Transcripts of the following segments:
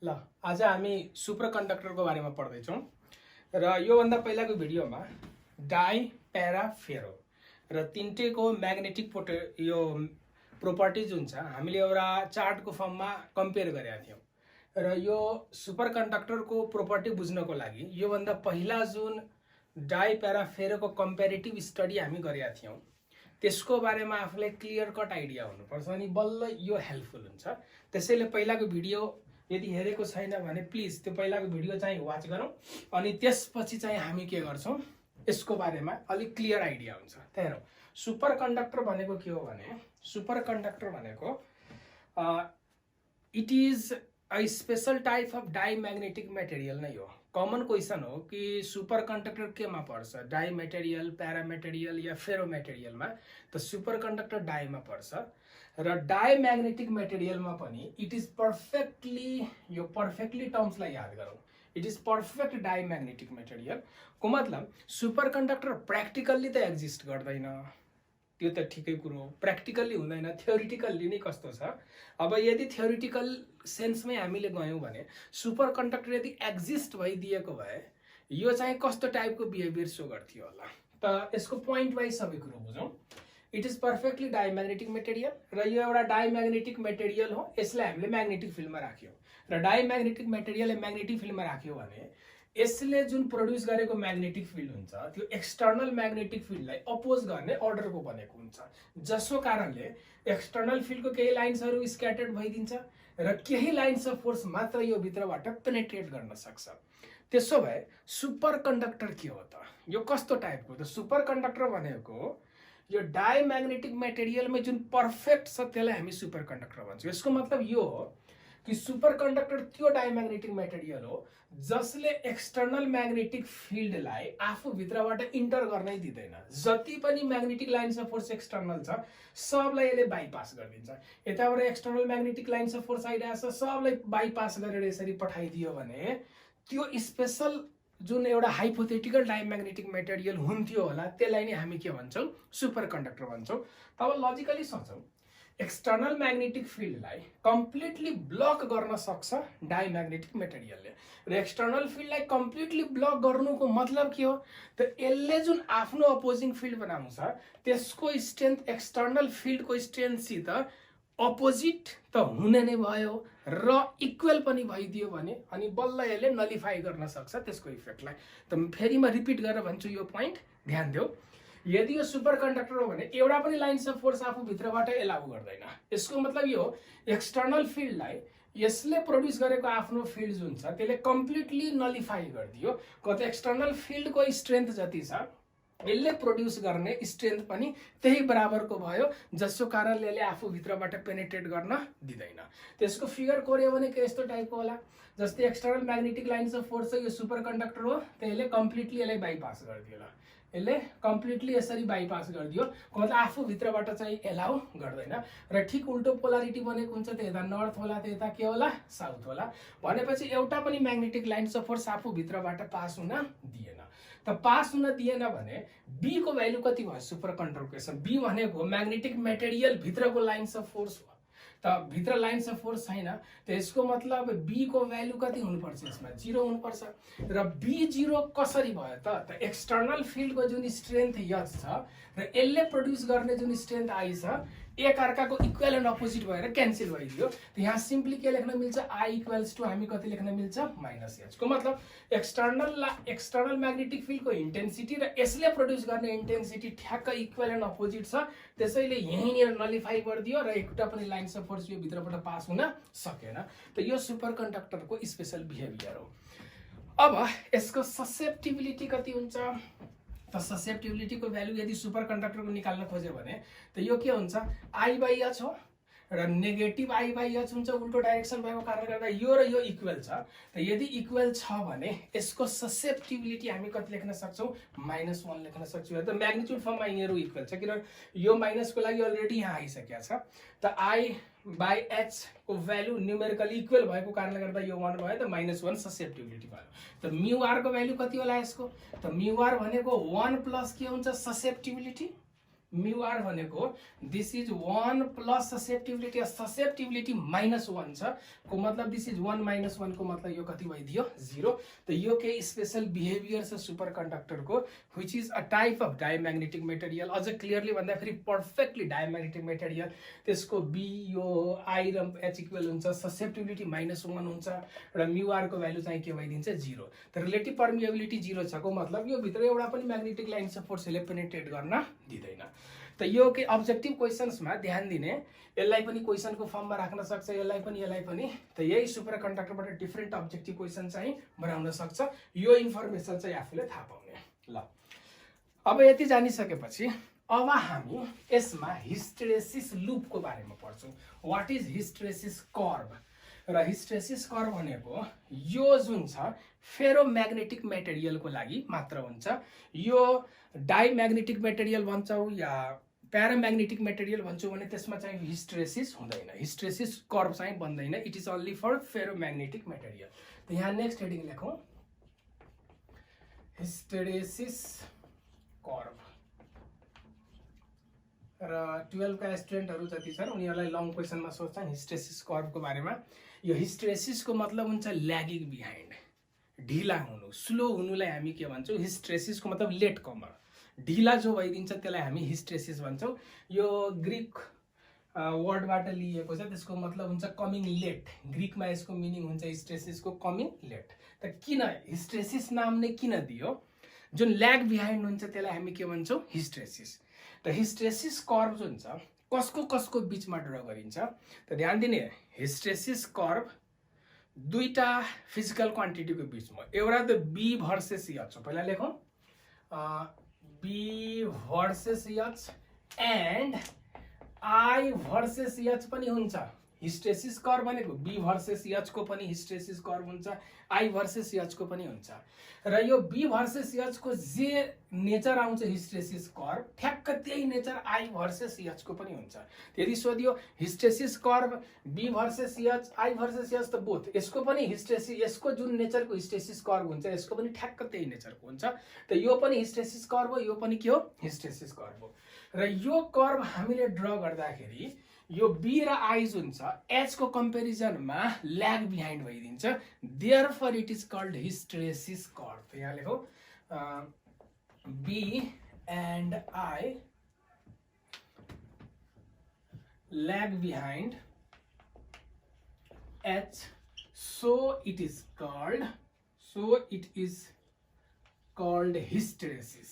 ल आज हामी सुपर कन्डक्टरको बारेमा पढ्दैछौँ र योभन्दा पहिलाको भिडियोमा डाई प्यारा फेरो र तिनटैको म्याग्नेटिक यो प्रोपर्टिज हुन्छ हामीले एउटा चार्टको फर्ममा कम्पेयर गरेका थियौँ र यो सुपर कन्डक्टरको प्रोपर्टी बुझ्नको लागि योभन्दा पहिला जुन डाई प्यारा फेरोको कम्पेरिटिभ स्टडी हामी गरेका थियौँ त्यसको बारेमा आफूलाई क्लियर कट आइडिया हुनुपर्छ अनि बल्ल यो हेल्पफुल हुन्छ। त्यसैले पहिलाको भिडियो यदि हेरेको छैन भने प्लिज त्यो पहिलाको भिडियो चाहिँ वाच गरौँ अनि त्यसपछि चाहिँ हामी के गर्छौँ यसको बारेमा अलिक क्लियर आइडिया हुन्छ। त्यही हो सुपर कन्डक्टर भनेको के हो भने सुपर कन्डक्टर भनेको it is a special type of diamagnetic material नै हो। कमन क्वेसन हो कि सुपर कन्डक्टर केमा पर्छ, डाई मेटेरियल, प्यारा मेटेरियल या फेरो मेटेरियलमा, त सुपर कन्डक्टर डाईमा पर्छ र डाइम्याग्नेटिक मेटेरियलमा पनि इट इज पर्फेक्टली यो पर्फेक्टली टर्म्सलाई याद गरौँ इट इज पर्फेक्ट डाइम्याग्नेटिक मेटेरियल को मतलब सुपर कन्डक्टर प्र्याक्टिकल्ली त एक्जिस्ट गर्दैन, त्यो त ठिकै कुरो हो, प्र्याक्टिकल्ली हुँदैन, थ्योरिटिकल्ली नै कस्तो छ। अब यदि थ्योरिटिकल सेन्समै हामीले गयौँ भने सुपर कन्डक्टर यदि एक्जिस्ट भइदिएको भए यो चाहिँ कस्तो टाइपको बिहेभियर सो गर्थ्यो होला त यसको पोइन्ट वाइज सबै कुरो बुझौँ। इट इज पर्फेक्टली डाइम्याग्नेटिक मेटेरियल र यो एउटा डाइम्याग्नेटिक मेटेरियल हो, यसलाई हामीले म्याग्नेटिक फिल्डमा राख्यौँ र डाइम्याग्नेटिक मेटेरियललाई म्याग्नेटिक फिल्डमा राख्यो भने यसले जुन प्रड्युस गरेको म्याग्नेटिक फिल्ड हुन्छ त्यो एक्सटर्नल म्याग्नेटिक फिल्डलाई अपोज गर्ने अर्डरको बनेको हुन्छ, जसको कारणले एक्सटर्नल फिल्डको केही लाइन्सहरू स्क्याटर्ड भइदिन्छ र केही लाइन्स अफ फोर्स मात्र यो भित्रबाट पेनेट्रेट गर्न सक्छ। त्यसो भए सुपर कन्डक्टर के हो त, यो कस्तो टाइपको त? सुपर कन्डक्टर भनेको यो डाइम्याग्नेटिक मेटेरियलमा जुन पर्फेक्ट छ त्यसलाई हामी सुपर कन्डक्टर भन्छौँ। यसको मतलब यो हो कि सुपर कन्डक्टर त्यो डाइम्याग्नेटिक मेटेरियल हो जसले एक्सटर्नल म्याग्नेटिक फिल्डलाई आफूभित्रबाट इन्टर गर्नै दिँदैन। जति पनि magnetic lines of force external छ सबलाई यसले बाइपास गरिदिन्छ। यताबाट external magnetic lines of force आइरहेको छ सबलाई बाइपास गरेर यसरी पठाइदियो भने त्यो स्पेसल जुन एउटा हाइपोथेटिकल डाइम्याग्नेटिक मेटेरियल हुन्थ्यो होला त्यसलाई नै हामी के भन्छौँ सुपर कन्डक्टर भन्छौँ। तब लजिकली सोचौँ एक्सटर्नल म्याग्नेटिक फिल्डलाई कम्प्लिटली ब्लक गर्न सक्छ डाइम्याग्नेटिक मेटेरियलले र एक्सटर्नल फिल्डलाई कम्प्लिटली ब्लक गर्नुको मतलब के हो त यसले जुन आफ्नो अपोजिङ फिल्ड बनाउँछ त्यसको स्ट्रेन्थ एक्सटर्नल फिल्डको स्ट्रेन्थसित अपोजिट त हुने नै भयो र इक्वल पनि भइदियो भने अनि बल्ल यसले नलिफाई गर्न सक्छ त्यसको इफेक्टलाई। त फेरि म रिपिट गरेर भन्छु यो पोइन्ट ध्यान देऊ। यदि यो सुपर कन्डक्टर हो भने एउटा पनि लाइन्स अफ फोर्स आफूभित्रबाट एलाउ गर्दैन। यसको मतलब यो एक्सटर्नल फिल्डलाई यसले प्रड्युस गरेको आफ्नो फिल्ड जुन छ त्यसले कम्प्लिटली नलिफाई गरिदियो। कतै एक्सटर्नल फिल्डको स्ट्रेन्थ जति छ यसले प्रड्युस गर्ने स्ट्रेन्थ पनि त्यही बराबरको भयो, जसको कारणले यसले आफूभित्रबाट पेनेट्रेट गर्न दिँदैन। त्यसको फिगर कोर्यो भने के यस्तो टाइपको होला, जस्तै external magnetic lines of force यो सुपर कन्डक्टर हो त्यसले कम्प्लिटली यसलाई बाइपास गरिदियो होला, यसले कम्प्लिटली यसरी बाइपास गरिदियो मतलब आफूभित्रबाट चाहिँ एलाउ गर्दैन र ठिक उल्टो पोलारिटी बनेको हुन्छ त यता नर्थ होला त यता के होला साउथ होला भनेपछि एउटा पनि म्याग्नेटिक लाइन्स अफ फोर्स आफूभित्रबाट पास हुन दिएन। त पास हुन दिएन भने बी को भ्यालु कति भयो सुपर कन्डक्टरको केसमा? बी भनेको म्याग्नेटिक मेटेरियल भित्रको लाइन्स अफ फोर्स हो त भित्र लाइन्स अफ फोर्स छैन त यसको मतलब बी को भ्यालु कति हुनुपर्छ? यसमा 0 हुनुपर्छ र बी 0 कसरी भयो त एक्सटर्नल फिल्डको जुन स्ट्रेन्थ एच छ र यसले प्रड्युस गर्ने जुन स्ट्रेन्थ आई छ एक अर्काको इक्वल एन्ड अपोजिट भएर क्यान्सल भइदियो। त यहाँ सिम्पली के लेख्न मिल्छ आई इक्वल्स टु हामी कति लेख्न मिल्छ माइनस एच को मतलब एक्सटर्नल म्याग्नेटिक फिल्डको इन्टेन्सिटी र यसले प्रड्युस गर्ने इन्टेन्सिटी ठ्याक्क इक्वल एन्ड अपोजिट छ, त्यसैले यहीँनिर नलिफाई गरिदियो र एउटा पनि लाइन्स अफ फोर्स यो भित्रबाट पास हुन सकेन। त यो सुपर कन्डक्टरको स्पेशल बिहेभियर हो। अब यसको ससेप्टिबिलिटी कति हुन्छ त ससेप्टिबिलिटीको भ्यालु यदि सुपर कन्डक्टरको निकाल्न खोज्यो भने त यो के हुन्छ आई बाई एच हो र नेगेटिभ आई बाई एच हुन्छ उल्टो डाइरेक्सन भएको कारणले गर्दा यो र यो इक्वल छ। त यदि इक्वल छ भने यसको ससेप्टिबिलिटी हामी कति लेख्न सक्छौँ -1 लेख्न सक्छौँ। त म्याग्निट्युड फर्ममा यिनीहरू इक्वल छ किनभने यो माइनसको लागि अलरेडी यहाँ आइसकेको छ। त आई बाई एच को भ्यालु न्युमेरिकली इक्वल भएको कारणले गर्दा यो 1 भयो त -1 ससेप्टिबिलिटी भयो। त म्यु आर को भ्यालु कति होला यसको? त म्यु आर भनेको 1 प्लस के हुन्छ ससेप्टिबिलिटी म्यू आर भनेको this is 1 plus susceptibility, susceptibility -1 छ को मतलब दिस इज 1 - 1 को मतलब यो कति भइदियो 0। त यो केही स्पेशल बिहेभियर छ सुपर कन्डक्टरको which is a type of diamagnetic material. अझ क्लियरली भन्दाखेरि पर्फेक्टली डायम्याग्नेटिक मेटेरियल, त्यसको बी यो आई र एच इक्वल हुन्छ, ससेप्टिबिलिटी -1 हुन्छ र म्यू आर को भ्यालु चाहिँ के भइदिन्छ 0। त रिलेटिभ पर्मिएबिलिटी 0 छ को मतलब यो भित्र एउटा पनि म्याग्नेटिक लाइन छ फोर्सले पेनिट्रेट गर्न दिँदैन। त यो के अब्जेक्टिभ क्वेशन्समा ध्यान दिने, यसलाई पनि क्वेशनको फर्ममा राख्न सक्छ, यसलाई पनि। त यही सुपर कन्डक्टरबाट डिफरेन्ट अब्जेक्टिभ क्वेशन चाहिँ बनाउन सक्छ। यो इन्फर्मेसन चाहिँ आफूले थाहा पाउने। ल अब यति जानिसकेपछि अब हामी यसमा हिस्टेरेसिस लुपको बारेमा पढ्छौँ। What is hysteresis curve? र हिस्टेरेसिस कर्व भनेको यो जुन छ फेरोम्याग्नेटिक मेटेरियलको लागि मात्र हुन्छ। यो डाइम्याग्नेटिक मेटेरियल भन्छौँ या प्याराम्याग्नेटिक मेटेरियल भन्छौँ भने त्यसमा चाहिँ हिस्टेरेसिस हुँदैन, हिस्टेरेसिस कर्व चाहिँ बन्दैन। It is only for ferromagnetic material. त यहाँ नेक्स्ट हेडिङ लेखौँ हिस्टेरेसिस कर्व। र 12 का स्टुडेन्टहरू जति छन् उनीहरूलाई लङ क्वेसनमा सोध्छन् हिस्टेरेसिस कर्वको बारेमा। यो हिस्टेरेसिसको मतलब हुन्छ ल्यागिङ बिहाइन्ड, ढिला हुनु, स्लो हुनुलाई हामी के भन्छौँ हिस्टेरेसिसको मतलब लेट कमर, ढिला जो भइदिन्छ त्यसलाई हामी हिस्टेरेसिस भन्छौँ। यो ग्रीक वर्डबाट लिएको छ, त्यसको मतलब हुन्छ कमिङ लेट। ग्रीकमा यसको मिनिङ हुन्छ हिस्टेरेसिसको कमिङ लेट। त किन हिस्टेरेसिस नाम नै किन दियो? जुन ल्याग बिहाइन्ड हुन्छ त्यसलाई हामी के भन्छौँ हिस्टेरेसिस। त हिस्टेरेसिस कर्व जुन छ कसको बिचमा ड्र गरिन्छ? त ध्यान दिने, हिस्टेरेसिस कर्व दुईटा फिजिकल क्वान्टिटीको बिचमा, एउटा त बी भर्सेस एच हो, पहिला लेखौँ B versus H and I versus H पनि हुन्छ। हिस्टेरेसिस कर्व भनेको बी भर्सेस एच को पनि हिस्टेरेसिस कर्व हुन्छ, आई भर्सेस एच को पनि हुन्छ। र यो बी भर्सेस एच को जे नेचर आउँछ हिस्टेरेसिस कर्व ठ्याक्क त्यही नेचर आई भर्सेस एच को पनि हुन्छ। यदि सोधियो hysteresis curve B versus H I versus H त बोथ, यसको पनि हिस्टेरेसिस, यसको जुन नेचरको हिस्टेरेसिस कर्व हुन्छ यसको पनि ठ्याक्क त्यही नेचरको हुन्छ। त यो पनि हिस्टेरेसिस कर्व हो, यो पनि के हो हिस्टेरेसिस कर्व हो। र यो कर्व हामीले ड्र गर्दाखेरि यो बी र आई जुन छ एच को कम्पेरिजनमा ल्याग बिहाइन्ड भइदिन्छ, therefore it is called hysteresis curve. यहाँ लेखौँ B and I lag behind H, so it is called hysteresis.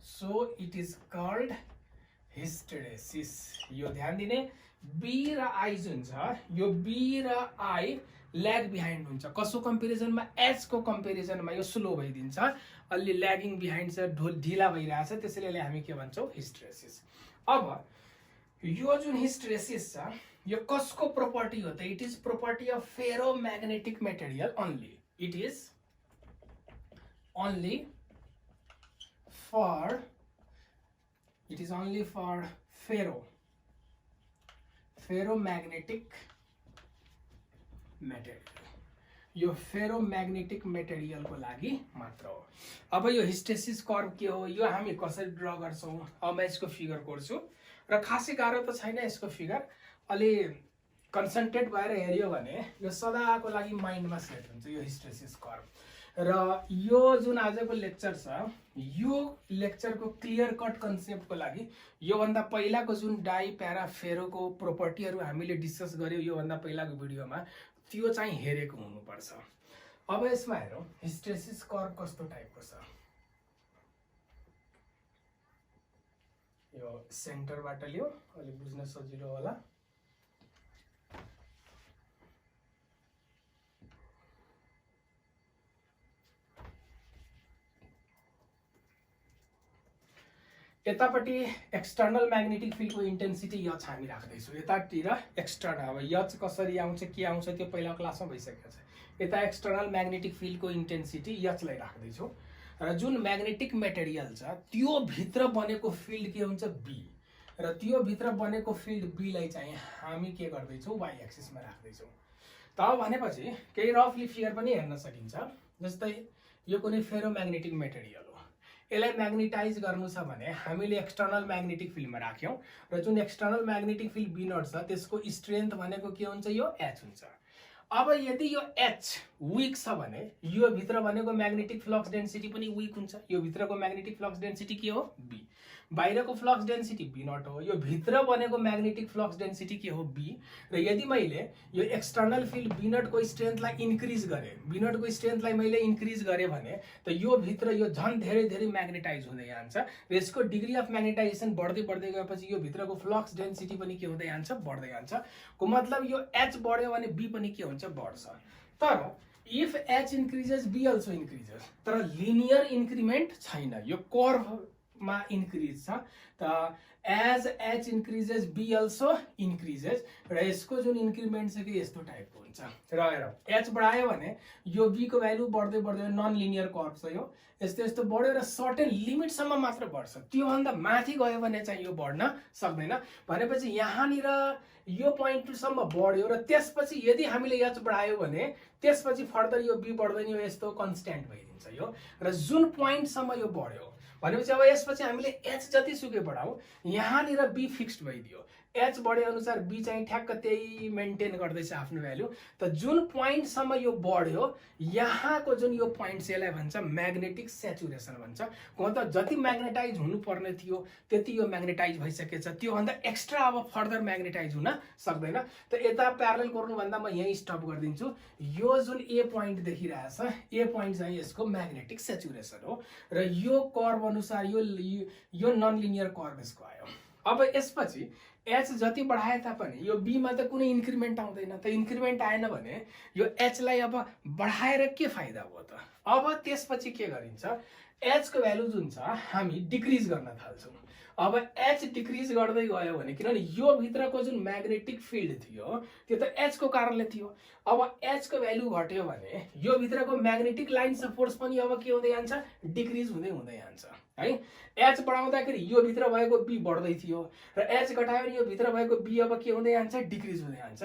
So it is called hysteresis. यो ध्यान दिने, बी र आई जुन छ यो बी र आई ल्याग बिहाइन्ड हुन्छ। कसको कम्पेरिजनमा? एच को कम्पेरिजनमा यो स्लो भइदिन्छ, अलि ल्यागिङ बिहाइन्ड छ, ढिला भइरहेछ, त्यसैले हामी के भन्छौँ हिस्टेरेसिस। अब यो जुन हिस्टेरेसिस छ यो कसको प्रोपर्टी हो त? It is property of ferromagnetic material only. It is only for ferromagnetic material. यो फेरोम्याग्नेटिक मेटेरियलको लागि मात्र हो। अब यो हिस्टेरेसिस कर्व के हो, यो हामी कसरी ड्र गर्छौँ? अब म यसको फिगर कोर्छु र खासै गाह्रो त छैन यसको फिगर, अलि कन्सन्ट्रेट भएर हेऱ्यो भने यो सदाको लागि माइन्डमा सेट हुन्छ यो हिस्टेरेसिस कर्व। र यो जुन आजको लेक्चर छ यो लेक्चरको क्लियर कट कन्सेप्टको लागि योभन्दा पहिलाको जुन डाइ प्यारा फेरोको प्रोपर्टीहरू हामीले डिस्कस गर्यौँ योभन्दा पहिलाको भिडियोमा, त्यो चाहिँ हेरेको हुनुपर्छ। अब यसमा हेरौँ हिस्टेरेसिस कर्व कस्तो टाइपको छ। यो सेन्टरबाट लियो, अलि बुझ्न सजिलो होला। यतापट्टि एक्सटर्नल म्याग्नेटिक फिल्डको इन्टेन्सिटी एच हामी राख्दैछौँ, यतातिर एक्सटर्नल। अब एच कसरी आउँछ के आउँछ त्यो पहिला क्लासमा भइसकेको छ। यता एक्सटर्नल म्याग्नेटिक फिल्डको इन्टेन्सिटी एचलाई राख्दैछौँ र जुन म्याग्नेटिक मेटेरियल छ त्यो भित्र बनेको फिल्ड के हुन्छ बी, र त्यो भित्र बनेको फिल्ड बीलाई चाहिँ हामी के गर्दैछौँ वाइ एक्सिसमा राख्दैछौँ। त भनेपछि केही रफली फिगर पनि हेर्न सकिन्छ। जस्तै यो कुनै फेरोम्याग्नेटिक मेटेरियल हो, यसलाई म्याग्नेटाइज गर्नु छ भने हामीले एक्सटर्नल म्याग्नेटिक फिल्डमा राख्यौं र जुन external magnetic field B naught छ त्यसको स्ट्रेन्थ भनेको के हुन्छ, यो एच हुन्छ। अब यदि यो एच विक छ भने यो भित्र भनेको म्याग्नेटिक फ्लक्स डेन्सिटी पनि विक हुन्छ। यो भित्रको म्याग्नेटिक फ्लक्स डेन्सिटी के हो, बी। बाहिरको फ्लक्स डेन्सिटी बी नट हो, यो भित्र बनेको म्याग्नेटिक फ्लक्स डेन्सिटी के हो, बी। र यदि मैले यो एक्सटर्नल फिल्ड बी नटको स्ट्रेन्थलाई इन्क्रिज गरेँ, बी नटको स्ट्रेन्थलाई मैले इन्क्रिज गरेँ भने त यो भित्र यो झन् धेरै धेरै म्याग्नेटाइज हुँदै जान्छ र यसको डिग्री अफ म्याग्नेटाइजेसन बढ्दै बढ्दै गएपछि यो भित्रको फ्लक्स डेन्सिटी पनि के हुँदै जान्छ, बढ्दै जान्छ। को मतलब यो एच बढ्यो भने बी पनि के हुन्छ, बढ्छ। तर if H increases B also increases, तर लिनियर इन्क्रिमेन्ट छैन, यो कर्भ मा इन्क्रिज छ। त as H increases B also increases र यसको जुन इन्क्रिमेन्ट छ कि यस्तो टाइपको हुन्छ। र एच बढायो भने यो बी को भ्यालु बढ्दै बढ्दै नन लिनियर कर्भ छ यो, यस्तो यस्तो बढ्यो र सर्टेन लिमिटसम्म मात्र बढ्छ। त्योभन्दा माथि गयो भने चाहिँ यो बढ्न सक्दैन। भनेपछि यहाँनिर यो पोइन्टसम्म बढ्यो र त्यसपछि यदि हामीले एच बढायो भने त्यसपछि फर्दर यो बी बढ्दैन, यो यस्तो कन्स्ट्यान्ट भइदिन्छ यो। र जुन पोइन्टसम्म यो बढ्यो भनेपछि अब यसपछि हामीले एच जति सुकै बढाऊ, यहाँनिर बी फिक्स्ड भइदियो। एच बढे अनुसार बी चाहिँ ठ्याक्क त्यही मेन्टेन गर्दैछ आफ्नो भ्यालु। त जुन पोइन्टसम्म यो बढ्यो यहाँको जुन यो पोइन्ट छ यसलाई भन्छ म्याग्नेटिक सेचुरेसन भन्छ। मतलब जति म्याग्नेटाइज हुनुपर्ने थियो त्यति यो म्याग्नेटाइज भइसकेछ, त्योभन्दा एक्स्ट्रा अब फर्दर म्याग्नेटाइज हुन सक्दैन। त यता प्यारलल गर्नुभन्दा म यहीँ स्टप गरिदिन्छु। यो जुन ए पोइन्ट देखिरहेछ, ए पोइन्ट चाहिँ यसको म्याग्नेटिक सेचुरेसन हो र यो कर्भ अनुसार यो नन लिनियर कर्भ यसको आयो। अब यसपछि एच जति बढाए तापनि यो बी मा त कुनै इन्क्रिमेन्ट आउँदैन। त इन्क्रिमेन्ट आएन भने यो एच लाई अब बढाएर के फाइदा भयो त। अब त्यसपछि के गरिन्छ, एच को भ्यालु जुन छ हामी डिक्रिज गर्न थाल्छौँ। अब एच डिक्रिज गर्दै गयो भने किनभने यो भित्रको जुन म्याग्नेटिक फिल्ड थियो त्यो त एच को कारणले थियो। अब एच को भ्यालु घट्यो भने यो भित्रको म्याग्नेटिक लाइन्स अफ फोर्स पनि अब के हुँदै जान्छ, डिक्रिज हुँदै हुँदै जान्छ है। एच बढाउँदाखेरि यो भित्र भएको बी बढ्दै थियो र एच घटायो भने यो भित्र भएको बी अब के हुँदै जान्छ, डिक्रिज हुँदै जान्छ।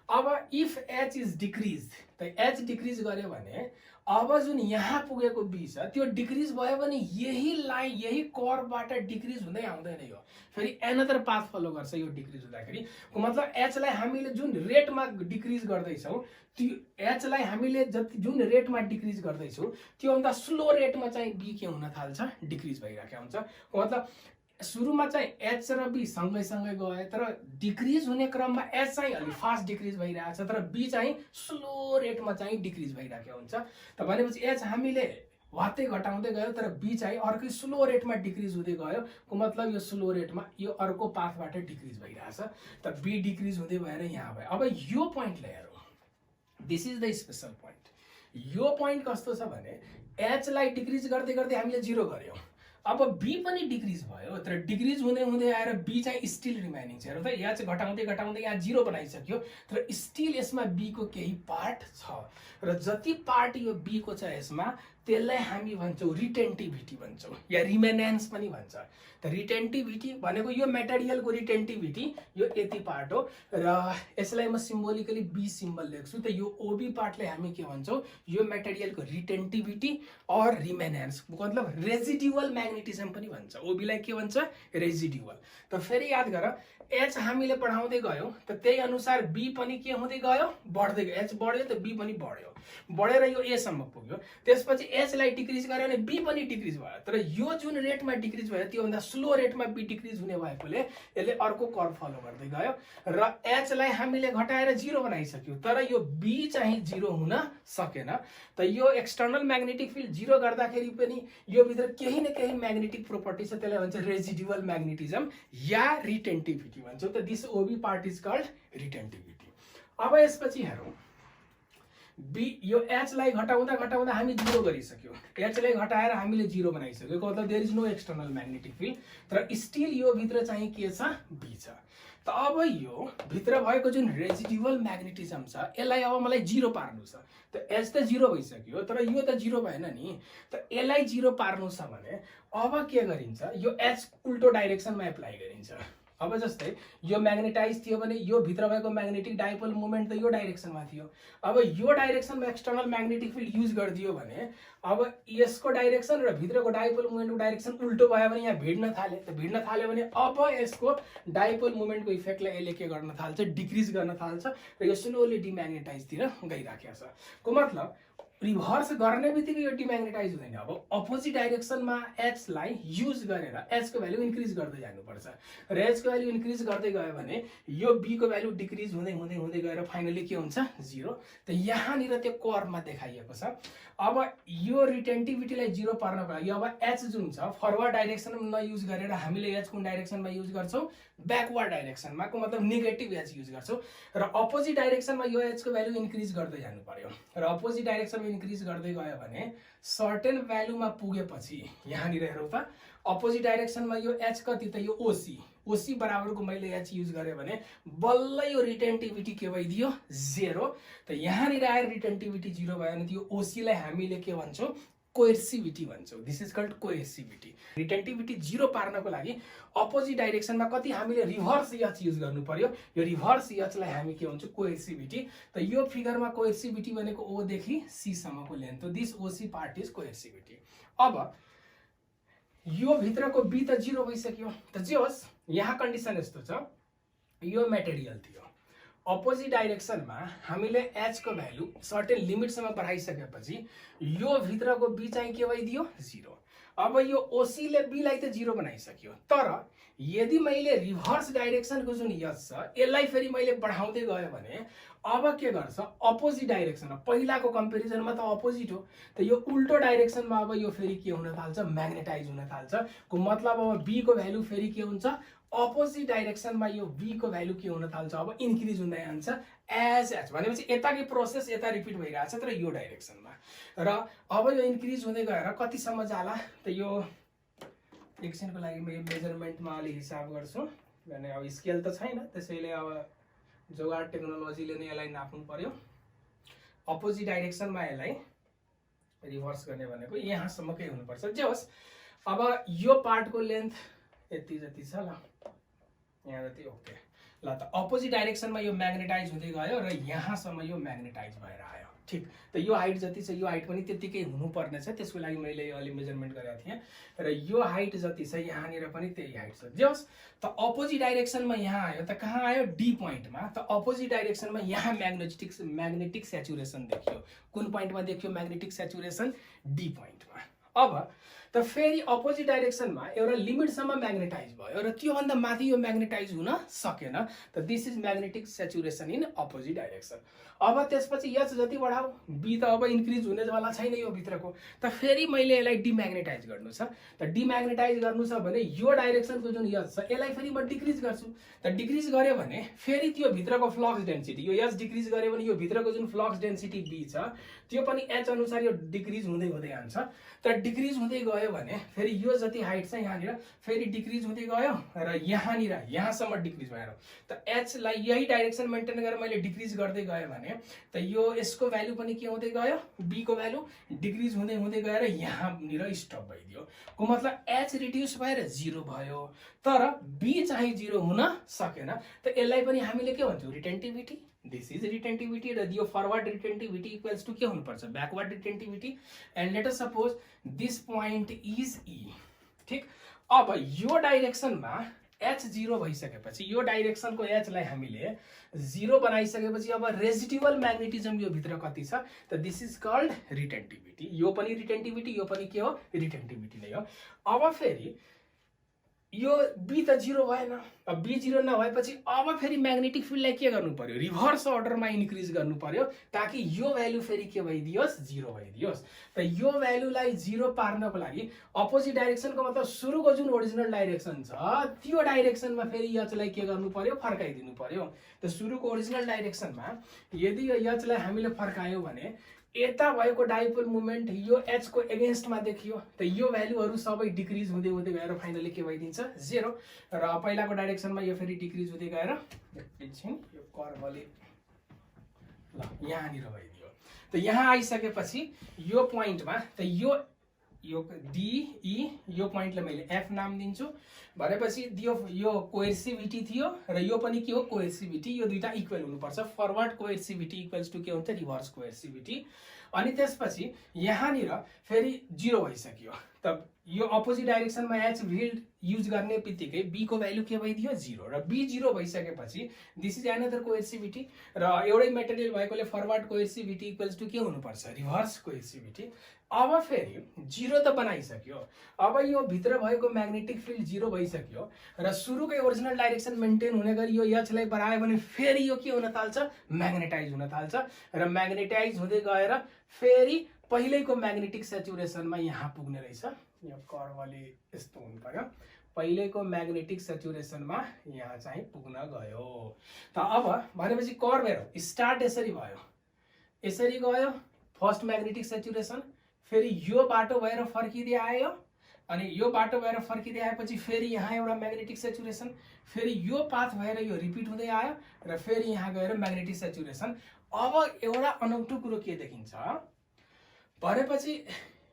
अब इफ एच इज डिक्रिज, त एच डिक्रिज गर्यो भने अब जुन यहाँ पुगेको बी छ त्यो डिक्रिज भयो भने यही लाइन यही कर्भबाट डिक्रिज हुँदै आउँदैन, यो फेरि एनदर पाथ फलो गर्छ यो डिक्रिज हुँदाखेरि। मतलब एच लाई हामीले जुन रेटमा डिक्रिज गर्दैछौँ त्यो एच लाई हामीले जुन रेटमा डिक्रिज गर्दैछौँ त्योभन्दा स्लो रेटमा चाहिँ बी के हुन थाल्छ, डिक्रिज भइरहेको हुन्छ। मतलब सुरुमा चाहिँ एच र बी सँगै सँगै गए तर डिक्रिज हुने क्रममा एच चाहिँ अलि फास्ट डिक्रिज भइरहेछ तर बी चाहिँ स्लो रेटमा चाहिँ डिक्रिज भइरहेको हुन्छ। त भनेपछि एच हामीले वात्तै घटाउँदै गयो तर बी चाहिँ अर्कै स्लो रेटमा डिक्रिज हुँदै गयो। को मतलब यो स्लो रेटमा यो अर्को पाथबाट डिक्रिज भइरहेछ। त बी डिक्रिज हुँदै भएर यहाँ भयो। अब यो पोइन्टलाई हेरौँ, this is the special point. यो पोइन्ट कस्तो छ भने एच लाई डिक्रिज गर्दै गर्दै हामीले 0 गर्यौँ। अब बी पनि डिक्रिज भयो तर डिक्रिज हुँदै हुँदै आएर बी चाहिँ स्टिल रिमेनिङ छ। हेर्नु त एच घटाउँदै घटाउँदै यहाँ 0 बनाइसक्यो तर स्टिल यसमा बी को केही पार्ट छ र जति पार्ट यो बी को छ यसमा त्यसलाई हामी भन्छौँ रिटेन्टिभिटी भन्छौँ या रिमेनेन्स पनि भन्छ। त रिटेन्टिभिटी भनेको यो मेटेरियलको रिटेन्टिभिटी यो यति पार्ट हो र यसलाई म सिम्बोलिकली बी सिम्बल लेख्छु। त यो ओबी पार्टलाई हामी के भन्छौँ, यो मेटेरियलको रिटेन्टिभिटी और रिमेनेन्स मतलब रेजिडुअल म्याग्नेटिजम पनि भन्छ। ओबीलाई के भन्छ, रेजिडुअल। त फेरि याद गर एच हामीले बढाउँदै गयौँ त त्यही अनुसार बी पनि के हुँदै गयो, बढ्दै गयो। एच बढ्यो त बी पनि बढ्यो, बढेर यो ए सम्म पुग्यो। त्यसपछि एच लाई डिक्रिज गर्यो भने बी पनि डिक्रिज भयो तर यो जुन रेटमा डिक्रिज भयो त्योभन्दा स्लो रेटमा बी डिक्रिज हुने भएकोले यसले अर्को कर्भ फलो गर्दै गयो र एच लाई हामीले घटाएर 0 बनाइसक्यो तर यो बी चाहिँ 0 हुन सकेन। त यो एक्सटर्नल म्याग्नेटिक फिल्ड 0 गर्दाखेरि पनि यो भित्र केही न केही म्याग्नेटिक प्रोपर्टी छ, त्यसलाई भन्छ रेजिडुअल म्याग्नेटिजम या रिटेन्टिभिटी भन्छौँ। त this OB part is called retentivity. अब यसपछि हेरौँ बी यो एच लाई घटाउँदा घटाउँदा हामी 0 गरिसक्यो। एच लाई घटाएर हामीले 0 बनाइसक्यो मतलब there is no external magnetic field तर स्टिल यो भित्र चाहिँ के छ, बी छ। त अब यो भित्र भएको जुन रेजिडुअल म्याग्नेटिजम छ यसलाई अब मलाई 0 पार्नु छ। त एच त 0 भइसक्यो तर यो त 0 भएन नि। त यसलाई 0 पार्नु छ भने अब के गरिन्छ, यो एच उल्टो डाइरेक्सनमा एप्लाई गरिन्छ। अब जस्तै यो म्याग्नेटाइज थियो भने यो भित्र भएको म्याग्नेटिक डाइपोल मोमेन्ट त यो डाइरेक्सनमा थियो। अब यो डाइरेक्सनमा एक्सटर्नल म्याग्नेटिक फिल्ड युज गरिदियो भने अब यसको डाइरेक्सन र भित्रको डाइपोल मोमेन्टको डाइरेक्सन उल्टो भयो भने यहाँ भिड्न थाल्यो। त भिड्न थाल्यो भने अब यसको डाइपोल मोमेन्टको इफेक्टलाई यसले के गर्न थाल्छ, डिक्रिज गर्न थाल्छ र यो स्लोली डिम्याग्नेटाइजतिर गइराखेको छ। को मतलब रिभर्स गर्ने बित्तिकै यो डिम्याग्नेटाइज हुँदैन। अब अपोजिट डाइरेक्सनमा एच लाई युज गरेर एच को भ्यालु इन्क्रिज गर्दै जानुपर्छ र एच को भ्यालु इन्क्रिज गर्दै गयो भने यो बी को भ्यालु डिक्रिज हुँदै हुँदै हुँदै गएर फाइनली के हुन्छ, 0। त यहाँनिर त्यो कर्वमा देखाइएको छ। अब यो रिटेन्टिभिटीलाई 0 पार्नको लागि अब एच जुन छ फरवर्ड डाइरेक्सनमा नयुज गरेर हामीले एच कुन डाइरेक्सनमा युज गर्छौँ, ब्याकवर्ड डाइरेक्सनमा, को मतलब नेगेटिभ एच युज गर्छौँ र अपोजिट डाइरेक्सनमा यो एच को भ्यालु इन्क्रिज गर्दै जानु पर्यो र अपोजिट डाइरेक्सनमा इन्क्रिज गर्दै गयो भने सर्टेन भ्यालुमा पुगेपछि यहाँनिर हेरौँ त अपोजिट डाइरेक्सनमा यो एच कति त यो ओसी, ओसी बराबरको मैले एच युज गरेँ भने बल्ल यो रिटेन्टिभिटी के भइदियो, 0। त यहाँनिर आएर रिटेन्टिभिटी 0 भयो भने त्यो ओसीलाई हामीले के भन्छौँ, कोएर्सिभिटी भन्छौँ। This is called coercivity. Retentivity 0 पार्नको लागि अपोजिट डाइरेक्सनमा कति हामीले रिभर्स एच युज गर्नु पर्यो, यो रिभर्स एचलाई हामी के भन्छौँ, कोएर्सिभिटी। त यो फिगरमा कोएर्सिभिटी भनेको ओ देखि सी सम्मको लेन्थ हो। दिस ओसी पार्ट इज कोएर्सिभिटी। अब यो भित्रको बी त 0 भइसक्यो। त जे होस् यहाँ कन्डिसन यस्तो छ, यो मेटेरियल थियो, अपोजिट डाइरेक्सनमा हामीले एच को भ्यालु सर्टेन लिमिटसम्म बढाइसकेपछि यो भित्रको बी चाहिँ के भइदियो, 0। अब यो ओसी ले बी लाई त 0 बनाइसक्यो, तर यदि मैले रिभर्स डाइरेक्सनको जुन एच छ यसलाई फेरि मैले बढाउँदै गयो भने अब के गर्छ, अपोजिट डाइरेक्सनमा, पहिलाको कम्पेरिजनमा त अपोजिट हो, त यो उल्टो डाइरेक्सनमा अब यो फेरि के हुन थाल्छ, म्याग्नेटाइज हुन थाल्छ। को मतलब अब बी को भ्यालु फेरि के हुन्छ, अपोजिट डाइरेक्सनमा यो बी को भ्यालु के हुन थाल्छ, अब इन्क्रिज हुँदै जान्छ एज एच। भनेपछि यताकै प्रोसेस यता रिपिट भइरहेछ तर यो डाइरेक्सनमा, र अब यो इन्क्रिज हुँदै गएर कतिसम्म जाला त यो एकछिनको लागि म यो मेजरमेन्टमा अलि हिसाब गर्छु, भने अब स्केल त छैन त्यसैले अब जोगाड टेक्नोलोजीले नै यसलाई नाप्नु पर्यो। अपोजिट डाइरेक्सनमा यसलाई रिभर्स गर्ने भनेको यहाँसम्मकै हुनुपर्छ। जे होस् अब यो पार्टको लेन्थ यति जति छ, ल यहाँ जति, ओके। ल त अपोजिट डाइरेक्सनमा यो म्याग्नेटाइज हुँदै गयो र यहाँसम्म यो म्याग्नेटाइज भएर आयो, ठिक। त यो हाइट जति छ यो हाइट पनि त्यतिकै हुनुपर्ने छ, त्यसको लागि मैले अलि मेजरमेन्ट गरेको थिएँ र यो हाइट जति छ यहाँनिर पनि त्यही हाइट छ। जे होस् त अपोजिट डाइरेक्सनमा यहाँ आयो, त कहाँ आयो, डी पोइन्टमा। त अपोजिट डाइरेक्सनमा यहाँ म्याग्नेटिक सेचुरेसन देखियो। कुन पोइन्टमा देखियो म्याग्नेटिक सेचुरेसन, डी पोइन्टमा। अब त फेरि अपोजिट डाइरेक्सनमा एउटा लिमिटसम्म म्याग्नेटाइज भयो र त्योभन्दा माथि यो म्याग्नेटाइज हुन सकेन। त this is magnetic saturation in opposite direction. अब त्यसपछि एच जति बढाऊ, बी त अब इन्क्रिज हुनेवाला छैन यो भित्रको, त फेरि मैले यसलाई डिम्याग्नेटाइज गर्नु छ। त डिम्याग्नेटाइज गर्नु छ भने यो डाइरेक्सनको जुन एच छ यसलाई फेरि म डिक्रिज गर्छु। त डिक्रिज गर्यो भने फेरि त्यो भित्रको फ्लक्स डेन्सिटी, यो एच डिक्रिज गर्यो भने यो भित्रको जुन फ्लक्स डेन्सिटी बी छ त्यो पनि एच अनुसार यो डिक्रिज हुँदै हुँदै जान्छ। त डिक्रिज हुँदै गयो भने फेरि यो जति हाइट छ यहाँनिर फेरि डिक्रिज हुँदै गयो र यहाँनिर यहाँसम्म डिक्रिज भएर, त एच लाई यही डाइरेक्सन मेन्टेन गरेर मैले डिक्रिज गर्दै गएँ भने त यो यसको भ्यालु पनि के हुँदै गयो, बी को भ्यालु डिक्रिज हुँदै हुँदै गएर यहाँनिर स्टप भइदियो। को मतलब एच रिड्युस भएर 0 भयो तर बी चाहिँ 0 हुन सकेन। त यसलाई पनि हामीले के भन्छौँ, रिटेन्टिभिटी। दिस इज रिटेन्टिभिटी र यो फरवर्ड रिटेन्टिभिटी इक्वल्स टु के हुनुपर्छ, backward retentivity. And let us suppose this point is E, ठिक। अब यो डाइरेक्सनमा एच 0 भइसकेपछि यो डाइरेक्सनको एच लाई हामीले 0 बनाइसकेपछि अब रेजिडुअल म्याग्नेटिजम यो भित्र कति छ, त दिस इज कल्ड रिटेन्टिभिटी। यो पनि रिटेन्टिभिटी, यो पनि के हो, रिटेन्टिभिटी नै हो। अब फेरि यो बी त 0 भएन, अब बी 0 नभएपछि अब फेरि म्याग्नेटिक फिल्डलाई के गर्नु पर्यो, रिभर्स अर्डरमा इन्क्रिज गर्नु पर्यो ताकि यो भ्यालु फेरि के भइदियोस्, 0 भइदियोस्। त यो भ्यालुलाई 0 पार्नको लागि अपोजिट डाइरेक्सनको मतलब सुरुको जुन ओरिजिनल डाइरेक्सन छ त्यो डाइरेक्सनमा फेरि एचलाई के गर्नु पर्यो, फर्काइदिनु पर्यो। त सुरुको ओरिजिनल डाइरेक्सनमा यदि यो एचलाई हामीले फर्कायौँ भने यता भएको डाइपोल मुभमेन्ट यो एच को एगेन्स्टमा देखियो, त यो भ्यालुहरू सबै डिक्रिज हुँदै हुँदै गएर फाइनली के भइदिन्छ, 0। र पहिलाको डाइरेक्सनमा यो फेरि डिक्रिज हुँदै गएर एकछिन यो कर्वले ल यहाँनिर भइदियो। त यहाँ आइसकेपछि यो पोइन्टमा त यो यो डिई यो पोइन्टलाई मैले एफ नाम दिन्छु भनेपछि यो कोएर्सिभिटी थियो र यो पनि के हो कोएर्सिभिटी यो दुईटा इक्वल हुनुपर्छ फरवर्ड कोएर्सिभिटी इक्वल्स टु के हुन्छ रिभर्स कोएर्सिभिटी अनि त्यसपछि यहाँनिर फेरि 0 भइसक्यो त यो अपोजिट डाइरेक्सनमा एच फिल्ड युज गर्ने बित्तिकै बी को भ्यालु के भइदियो 0 र बी 0 भइसकेपछि दिस इज अनदर कोएर्सिभिटी र एउटै मेटेरियल भएकोले फरवर्ड कोएर्सिभिटी इक्वल्स टु के हुनुपर्छ रिभर्स कोएर्सिभिटी अब फेरि 0 त बनाइसक्यो अब यो भित्र भएको म्याग्नेटिक फिल्ड 0 भइसक्यो र सुरुकै ओरिजिनल डाइरेक्सन मेन्टेन हुने गरी यो एच लाई बढायो भने फेरि यो के हुन थाल्छ म्याग्नेटाइज हुन थाल्छ र म्याग्नेटाइज हुँदै गएर फेरि पहिलेको म्याग्नेटिक सेचुरेसनमा यहाँ पुग्ने रहेछ यो कर्वले यस्तो हुनु पर्यो पहिलेको म्याग्नेटिक सेचुरेसनमा यहाँ चाहिँ पुग्न गयो त अब भनेपछि कर्व हेरौँ स्टार्ट यसरी भयो यसरी गयो फर्स्ट म्याग्नेटिक सेचुरेसन फेरि यो बाटो भएर फर्किँदै आयो अनि यो बाटो भएर फर्किँदै आएपछि फेरि यहाँ एउटा म्याग्नेटिक सेचुरेसन फेरि यो पाथ भएर यो रिपिट हुँदै आयो र फेरि यहाँ गएर म्याग्नेटिक सेचुरेसन अब एउटा अनौठो कुरो के देखिन्छ भनेपछि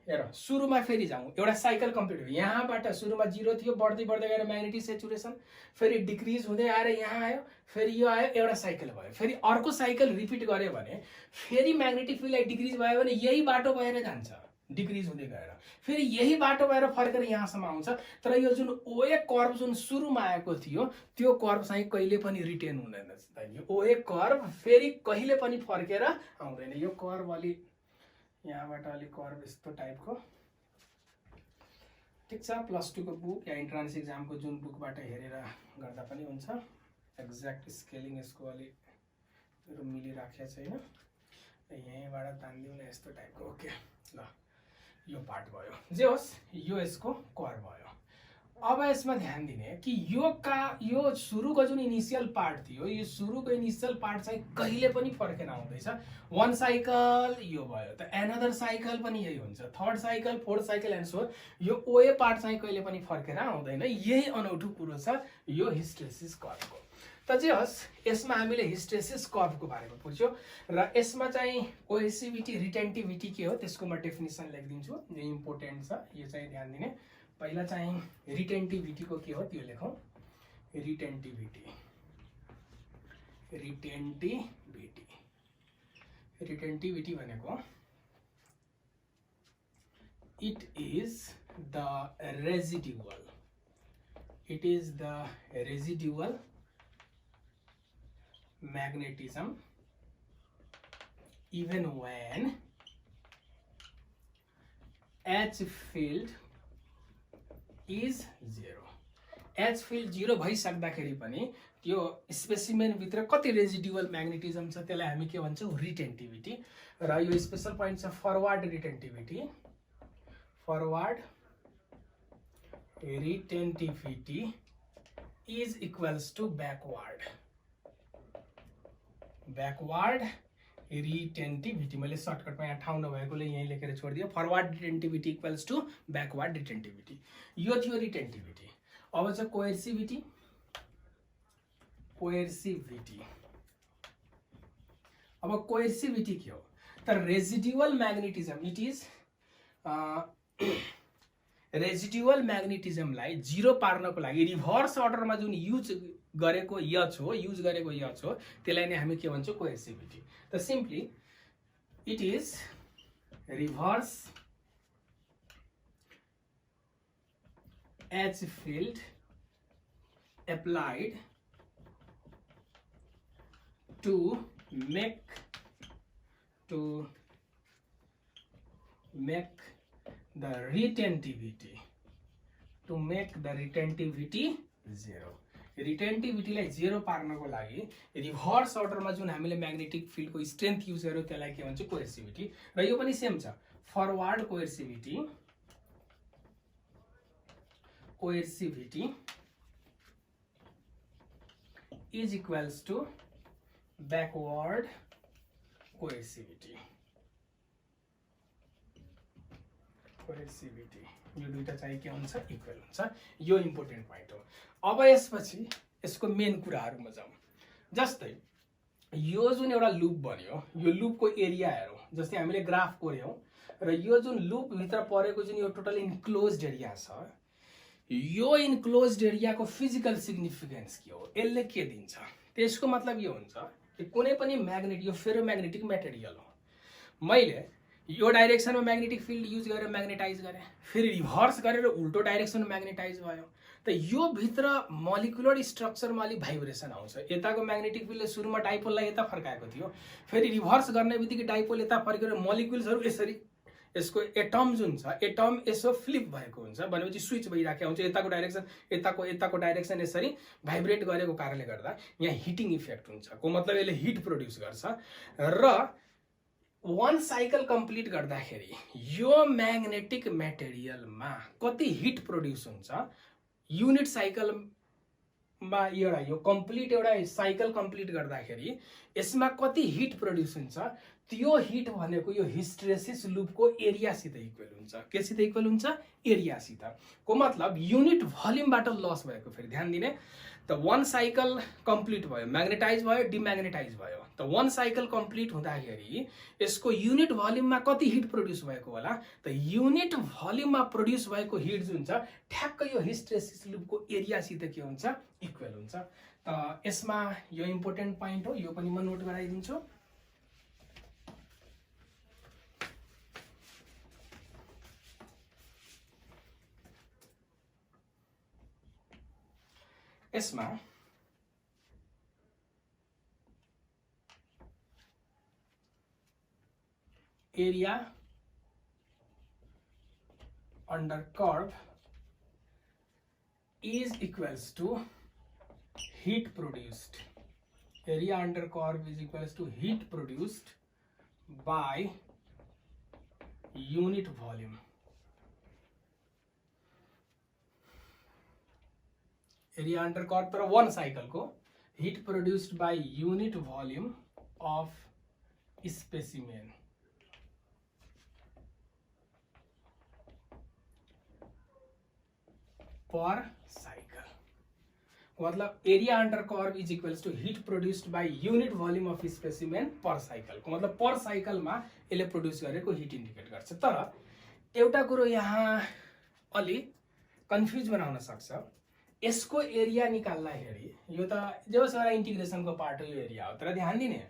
हेर सुरुमा फेरि जाउँ एउटा साइकल कम्प्लिट भयो यहाँबाट सुरुमा 0 थियो बढ्दै बढ्दै गएर म्याग्नेटिक सेचुरेसन फेरि डिक्रिज हुँदै आएर यहाँ आयो फेरि यो आयो एउटा साइकल भयो फेरि अर्को साइकल रिपिट गर्यो भने फेरि म्याग्नेटिक फिल्डलाई डिक्रिज भयो भने यही बाटो भएर जान्छ डिक्रिज हुँदै गएर फेरि यही बाटो भएर फर्केर यहाँसम्म आउँछ तर यो जुन ओए कर्व जुन सुरुमा आएको थियो त्यो कर्व चाहिँ कहिले पनि रिटेन हुँदैन यो ओए कर्व फेरि कहिले पनि फर्केर आउँदैन यो कर्व अलि यहाँबाट अलिक कर्व यस्तो टाइपको ठिक छ +2 को बुक या इन्ट्रान्स एक्जामको जुन बुकबाट हेरेर गर्दा पनि हुन्छ एक्ज्याक्ट स्केलिङ यसको अलि मिलिराखेको छैन यहीँबाट तान्दिउँ न यस्तो टाइपको ओके ल यो पार्ट भयो जे होस् यो यसको कर्व भयो अब यसमा ध्यान दिने कि यो सुरुको जुन इनिशियल पार्ट थियो यो सुरुको इनिशियल पार्ट चाहिँ कहिले पनि फर्केर आउँदैछ वन साइकल यो भयो त एनदर साइकल पनि यही हुन्छ third cycle fourth cycle and so यो ओए पार्ट चाहिँ कहिले पनि फर्केर आउँदैन यही अनौठो कुरो छ यो हिस्टेरेसिस कर्वको त जे होस् यसमा हामीले हिस्टेरेसिस कर्वको बारेमा बुझ्यो र यसमा चाहिँ कोहेसिभिटी रिटेन्टिभिटी के हो त्यसको म डेफिनेसन लेखिदिन्छु यो इम्पोर्टेन्ट छ यो चाहिँ ध्यान दिने पहिला चाहिँ रिटेन्टिभिटी को के हो त्यो लेखौं रिटेन्टिभिटी रिटेन्टिभिटी भनेको it is the residual magnetism even when H field is 0 H field 0 भइसक्दाखेरि पनि त्यो स्पेसिमेन भित्र कति रेजिडुअल म्याग्नेटिजम छ त्यसलाई हामी के भन्छौं रिटेन्टिभिटी र यो स्पेशल पोइन्ट छ forward retentivity is equals to backward retentivity मैले सर्टकटमा यहाँ ठाउँ नभएकोले यही लेखेर छोडिदियो forward retentivity equals to backward retentivity यो थियो रिटेन्टिभिटी अब चाहिँ कोएर्सिभिटी अब कोएर्सिभिटी के हो त residual magnetism it is residual म्याग्नेटिजमलाई 0 पार्नको लागि रिभर्स अर्डरमा जुन युज गरेको यच हो त्यसलाई नै हामी के भन्छौं कोएर्सिभिटी त simply it is reverse H field applied to make the retentivity 0 रिटेन्टिभिटीलाई 0 पार्नको लागि रिभर्स अर्डरमा जुन हामीले म्याग्नेटिक फिल्डको स्ट्रेन्थ युज गर्यो त्यसलाई के भन्छ कोएर्सिभिटी र यो पनि सेम छ forward coercivity is equals to backward coercivity यो दुईटा चाहिँ के हुन्छ इक्वल हुन्छ यो इम्पोर्टेन्ट पोइन्ट हो अब यसपछि यसको मेन कुराहरुमा जाउँ जस्तै यो जुन एउटा लूप बन्यो यो लूपको एरिया हेरौँ जस्तै हामीले ग्राफ कोर्यौं र यो जुन लुप भित्र परेको जुन यो टोटल इन्क्लोज्ड एरिया छ, यो इन्क्लोज्ड एरियाको फिजिकल सिग्निफिकेन्स के हो, यसले के दिन्छ? त्यसको मतलब यो हुन्छ कि कुनै पनि म्याग्नेट, यो फेरोम्याग्नेटिक मेटेरियल हो, मैले यो डाइरेक्सनमा म्याग्नेटिक फिल्ड युज गरेर म्याग्नेटाइज गरेँ, फेरि रिभर्स गरेर उल्टो डाइरेक्सनमा म्याग्नेटाइज भयो, त यो भित्र मोलिकुलर स्ट्रक्चरमा अलिक भाइब्रेसन आउँछ। यताको म्याग्नेटिक फिल्डले सुरुमा डाइपोललाई यता फर्काएको थियो, फेरि रिभर्स गर्ने बित्तिकै डाइपोल यता फर्केर मोलिकुल्सहरू यसरी, यसको एटम जुन छ एटम यसो फ्लिप भएको हुन्छ, भनेपछि स्विच भइराखेको हुन्छ, यताको डाइरेक्सन यताको डाइरेक्सन यसरी भाइब्रेट गरेको कारणले गर्दा यहाँ हिटिङ इफेक्ट हुन्छ, को मतलब यसले हिट प्रोड्युस गर्छ। र वन साइकल कम्प्लिट गर्दाखेरि यो म्याग्नेटिक मेटेरियलमा कति हिट प्रोड्युस हुन्छ, युनिट साइकलमा एउटा यो कम्प्लिट एउटा साइकल कम्प्लिट गर्दाखेरि यसमा कति हिट प्रोड्युस हुन्छ, त्यो हिट भनेको यो हिस्टेरेसिस लुपको एरियासित इक्वल हुन्छ। केसित इक्वल हुन्छ? एरियासित। को मतलब युनिट भल्युमबाट लस भएको, फेरि ध्यान दिने, त वन साइकल कम्प्लिट भयो, म्याग्नेटाइज भयो, डिम्याग्नेटाइज भयो, त वन साइकल कम्प्लिट हुँदाखेरि यसको युनिट भल्युममा कति हिट प्रोड्युस भएको होला, त युनिट भल्युममा प्रोड्युस भएको हिट जुन छ ठ्याक्कै यो हिस्टेरेसिस लुपको एरियासित के हुन्छ, इक्वल हुन्छ। त यसमा यो इम्पोर्टेन्ट पोइन्ट हो, यो पनि म नोट गराइदिन्छु। यसमा area under curve is equals to heat produced. Area under curve is equals to heat produced by unit volume. Area under curve per one cycle को heat produced by unit volume of specimen. Per cycle. मतलब area under curve is equals to heat produced by unit volume of specimen per cycle को मतलब पर साइकलमा यसले produce गरेको hit indicate गर्छ। तर एउटा कुरो यहाँ अलि कन्फ्युज बनाउन सक्छ। यसको एरिया निकाल्दाखेरि यो त जसमा इन्टिग्रेसनको पार्ट हो, यो एरिया हो, तर ध्यान दिने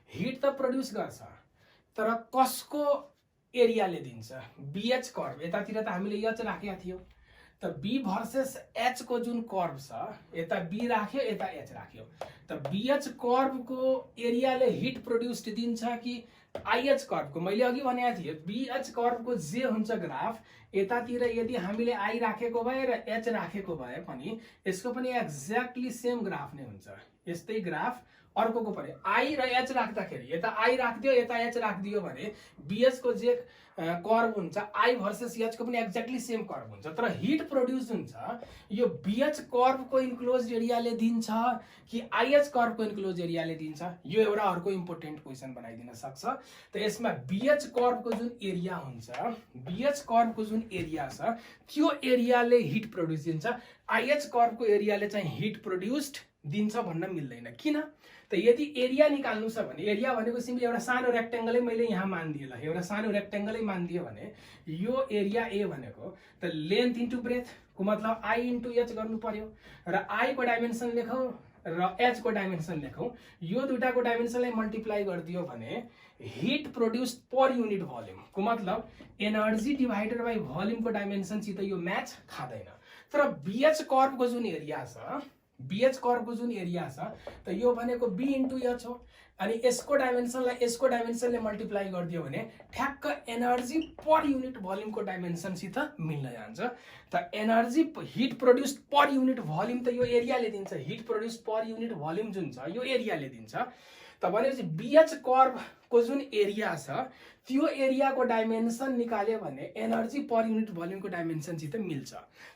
हिट त प्रोड्युस गर्छ तर कसको एरियाले दिन्छ? BH curve. यतातिर त हामीले एच राखेका थियौं, त बी भर्सेस एच को जुन कर्व छ यता बी राख्यो यता एच राख्यो, त बीएच कर्व को एरियाले हिट प्रोड्युस्ड दिन्छ कि आईएच कर्व को? मैले अघि भनेको थिएँ बीएच कर्व को जे हुन्छ ग्राफ, यतातिर यदि हामीले आई राखेको भए र एच राखेको भए पनि यसको पनि एक्ज्याक्टली सेम ग्राफ नै हुन्छ। यस्तै ग्राफ अर्कोको पनि आई र एच राख्दाखेरि यता आई राखिदियो यता एच राखिदियो भने बीएच को जे कर्व हुन्छ आई भर्सेस एच को पनि एक्ज्याक्टली सेम कर्व हुन्छ। तर हिट प्रोड्युस हुन्छ यो बीएच कर्व को इन्क्लोज्ड एरियाले दिन्छ कि आईएच कर्व को इन्क्लोज्ड एरियाले दिन्छ? यो एउटा अर्को इम्पोर्टेन्ट क्वेसन बनाइदिन सक्छ। त यसमा बीएच कर्व को जुन एरिया हुन्छ, बीएच कर्व को जुन एरिया छ त्यो एरियाले हिट प्रोड्युस दिन्छ, आईएच कर्व को एरियाले चाहिँ हिट प्रोड्युस्ड दिन्छ भन्न मिल्दैन। किन? त यदि एरिया निकाल्नु छ भने एरिया भनेको सिम्पली एउटा सानो रेक्टेंगलै मैले यहाँ मानिदिए ल, एउटा सानो रेक्टेंगलै मानिदियो भने यो एरिया ए भनेको त लेन्थ इन्टु ब्रेथ को मतलब आई इन्टु एच गर्नु पर्यो र आई को डाइमेन्सन लेखौं र एच को डाइमेन्सन लेखौं। यो दुटाको डाइमेन्सनलाई मल्टिप्लाई गरिदियो भने hit produced per unit volume को मतलब एनर्जी डिवाइडेड बाइ भोल्युम को डाइमेन्सन सित यो म्याच खादैन। तर बीएच कर्व को जुन एरिया छ, बीएच कर्व को जुन एरिया छ त यो भनेको बी इन्टु एच हो, अनि यसको डाइमेन्सनलाई यसको डाइमेन्सनले मल्टिप्लाई गरिदियो भने ठ्याक्क एनर्जी पर युनिट भोल्युम को डाइमेन्सन सित मिल्न जान्छ। त energy hit produced per unit volume त यो एरियाले दिन्छ, heat produced per unit volume जुन छ यो एरियाले दिन्छ। त भनेपछि बीएच कर्व को जुन एरिया छ त्यो एरिया को डाइमेन्सन निकाल्यो भने एनर्जी पर युनिट भोल्युम को डाइमेन्सन सित मिल्छ।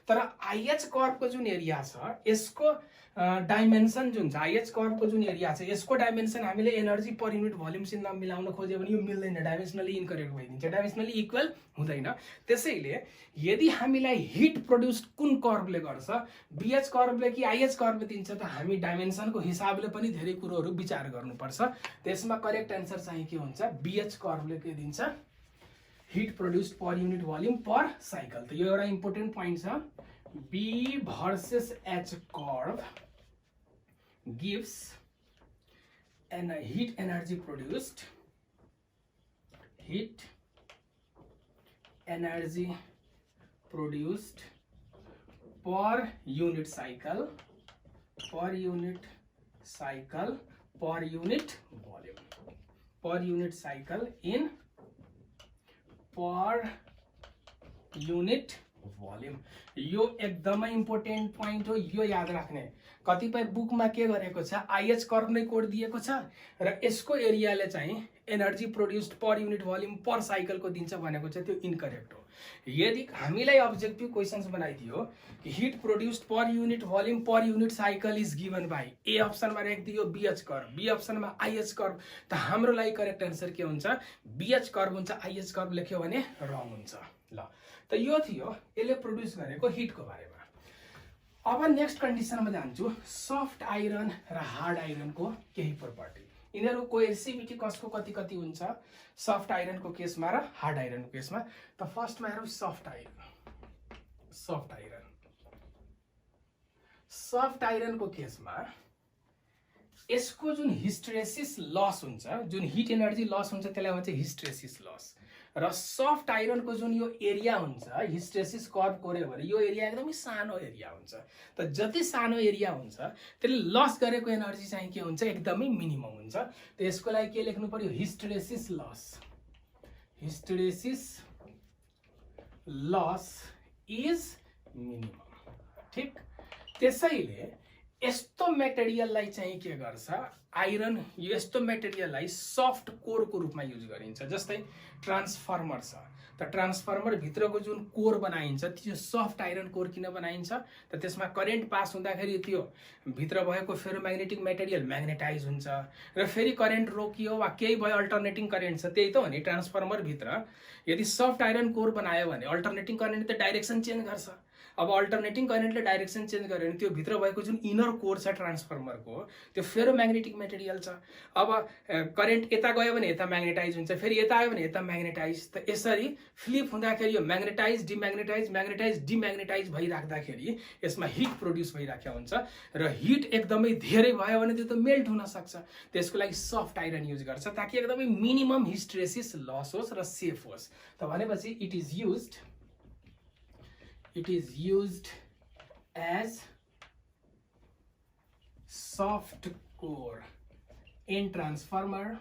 तर आईएच कर्व को जुन एरिया छ यसको डाइमेन्सन जुन छ, आईएच कर्व को जुन एरिया छ यसको डाइमेन्सन हामीले एनर्जी पर युनिट भोल्युम सित मिलाउन खोज्यो भने यो मिल्दैन, डाइमेन्सनली इनकरेक्ट भइदिन्छ, डाइमेन्सनली इक्वल हुँदैन। त्यसैले यदि हामीलाई हिट प्रोड्युस्ड कुन कर्वले गर्छ, बीएच कर्वले कि आईएच कर्वले दिन्छ, त हामी डाइमेन्सनको हिसाबले पनि धेरै कुरोहरू विचार गर्नुपर्छ। त्यसमा करेक्ट एन्सर चाहिँ के हुन्छ? बीएच कर्वले के दिन्छ? Heat produced per unit volume per cycle. त यो एउटा इम्पोर्टेन्ट पोइन्ट छ। B versus H curve gives an heat energy produced per unit cycle per unit volume per unit cycle in per unit volume. यो एकदमै important point हो, यो याद राख्ने। कतिपय बुकमा के गरेको छ, आइएच कर्भ नै कोड दिएको छ र यसको एरियाले चाहिँ energy produced per unit volume per साइकलको दिन्छ भनेको छ, त्यो इनकरेक्ट हो। यदि हामीलाई अब्जेक्टिभ क्वेशन्स बनाइदियो कि heat produced per unit volume per unit cycle is given by, a अप्सनमा राखिदियो बीएच कर्भ, बी अप्सनमा आइएच कर्भ, त हाम्रो लागि करेक्ट आन्सर के हुन्छ, बीएच कर्भ हुन्छ। आइएच कर्भ लेख्यो भने रङ हुन्छ। ल त यो थियो यसले प्रोड्युस गरेको हिटको बारेमा। अब नेक्स्ट कन्डिसनमा जान्छु, सफ्ट आइरन र हार्ड आइरनको केही प्रोपर्टी, यिनीहरू कोएर्सिभिटी कसको कति कति हुन्छ सफ्ट आइरनको केसमा र हार्ड आइरनको केसमा। त फर्स्टमा हेरौँ सफ्ट आइरनको केसमा यसको जुन हिस्टेरेसिस लस हुन्छ, जुन हिट एनर्जी लस हुन्छ त्यसलाई भन्छ हिस्टेरेसिस लस। र सफ्ट आइरनको जुन यो एरिया हुन्छ, हिस्टेरेसिस कर्भ कोर्यो भने यो एरिया एकदमै सानो एरिया हुन्छ। त जति सानो एरिया हुन्छ त्यसले लस गरेको एनर्जी चाहिँ के हुन्छ, एकदमै मिनिमम हुन्छ। त यसको लागि के लेख्नु पर्यो, हिस्टेरेसिस लस इज मिनिमम। ठिक, त्यसैले यस्तो मेटेरियललाई चाहिँ के गर्छ, आइरन यस्तो मेटेरियललाई सफ्ट कोरको रूपमा युज गरिन्छ। जस्तै ट्रान्सफर्मर छ, त ट्रान्सफर्मर भित्रको जुन कोर बनाइन्छ त्यो सफ्ट आइरन कोर किन बनाइन्छ, त त्यसमा करेन्ट पास हुँदाखेरि त्यो भित्र भएको फेरोम्याग्नेटिक मेटेरियल म्याग्नेटाइज हुन्छ र फेरि करेन्ट रोकियो वा केही भयो अल्टरनेटिङ करेन्ट छ, त्यही त हो नि। ट्रान्सफर्मर भित्र यदि सफ्ट आइरन कोर बनायो भने अल्टरनेटिङ करेन्टले त डाइरेक्सन चेन्ज गर्छ। अब अल्टरनेटिङ करेन्टले डाइरेक्सन चेन्ज गर्यो भने त्यो भित्र भएको जुन इनर कोर छ ट्रान्सफर्मरको त्यो फेरोम्याग्नेटिक मेटेरियल छ। अब करेन्ट यता गयो भने यता म्याग्नेटाइज हुन्छ, फेरि यता आयो भने यता म्याग्नेटाइज। त यसरी फ्लिप हुँदाखेरि यो म्याग्नेटाइज डिम्याग्नेटाइज भइराख्दाखेरि यसमा हिट प्रोड्युस भइराखेको हुन्छ र हिट एकदमै धेरै भयो भने त्यो त मेल्ट हुन सक्छ। त्यसको लागि सफ्ट आइरन युज गर्छ ताकि एकदमै मिनिमम हिस्टेरेसिस लस होस् र सेफ होस्। त भनेपछि it is used as soft core in transformer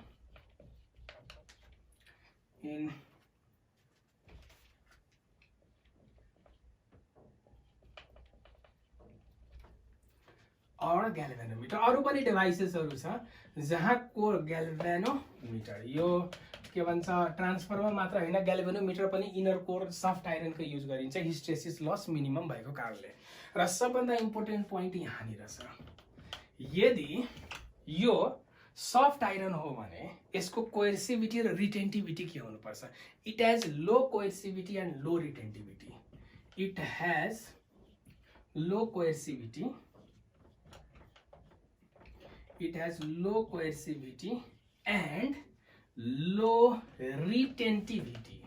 or galvanometer। अरू पनि डिभाइसेसहरू छ जहाँ कोर ग्याल्भेनोमिटर, यो के भन्छ ट्रान्सफर्मर मात्र होइन, ग्याल्भेनोमिटर पनि इनर कोर सफ्ट आइरनको युज गरिन्छ हिस्टेरेसिस लस मिनिमम भएको कारणले। र सबभन्दा इम्पोर्टेन्ट पोइन्ट यहाँनिर छ, यदि यो सफ्ट आइरन हो भने यसको कोएर्सिभिटी र रिटेन्टिभिटी के हुनुपर्छ, it has low coercivity and low retentivity. It has low coercivity and low retentivity।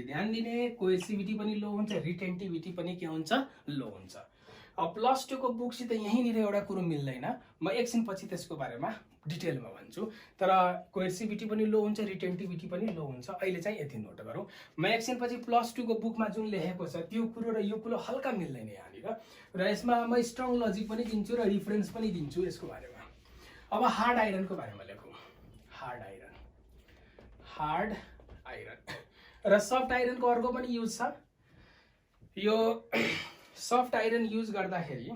ध्यान दिने, कोएर्सिभिटी पनि लो हुन्छ, रिटेन्टिभिटी पनि के हुन्छ, लो हुन्छ। अब +2 को बुकसित यहीँनिर एउटा कुरो मिल्दैन, म एकछिन पछि त्यसको बारेमा डिटेलमा भन्छु। तर कोएर्सिभिटी पनि लो हुन्छ, रिटेन्टिभिटी पनि लो हुन्छ। अहिले चाहिँ यति नोट गरौँ। म एकछिन पछि +2 को बुकमा जुन लेखेको छ त्यो कुरो र यो कुरो हल्का मिल्दैन यहाँनिर, र यसमा म स्ट्रङ लजिक पनि दिन्छु र रिफरेन्स पनि दिन्छु यसको बारेमा। अब हार्ड आइरनको बारेमा लेखौँ। हार्ड आइरन र सफ्ट आइरनको अर्को पनि युज छ। यो सफ्ट आइरन युज गर्दाखेरि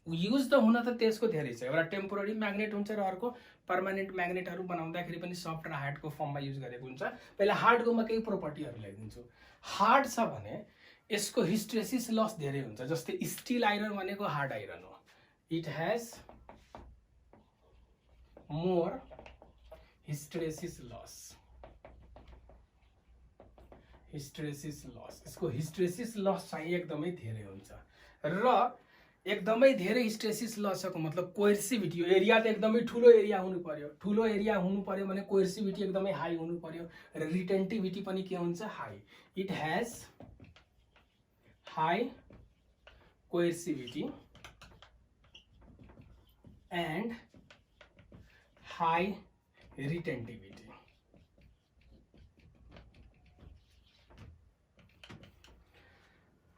युज त हुन त त्यसको धेरै छ, एउटा टेम्पोररी म्याग्नेट हुन्छ र अर्को पर्मानेन्ट म्याग्नेटहरू बनाउँदाखेरि पनि सफ्ट र हार्डको फर्ममा युज गरेको हुन्छ। पहिला हार्डको म केही प्रोपर्टीहरू ल्याइदिन्छु। हार्ड छ भने यसको हिस्टेरेसिस लस धेरै हुन्छ, जस्तै स्टिल आइरन भनेको हार्ड आइरन हो। It has more hysteresis loss. यसको हिस्टेरेसिस लस चाहिँ एकदमै धेरै हुन्छ। र एकदमै धेरै स्ट्रेसिस लसको मतलब कोएर्सिभिटी, एरिया त एकदमै ठुलो एरिया हुनु पर्यो। ठुलो एरिया हुनु पर्यो भने कोएर्सिभिटी एकदमै हाई हुनु पर्यो र रिटेन्टिभिटी पनि के हुन्छ, high. It has high coercivity and high retentivity.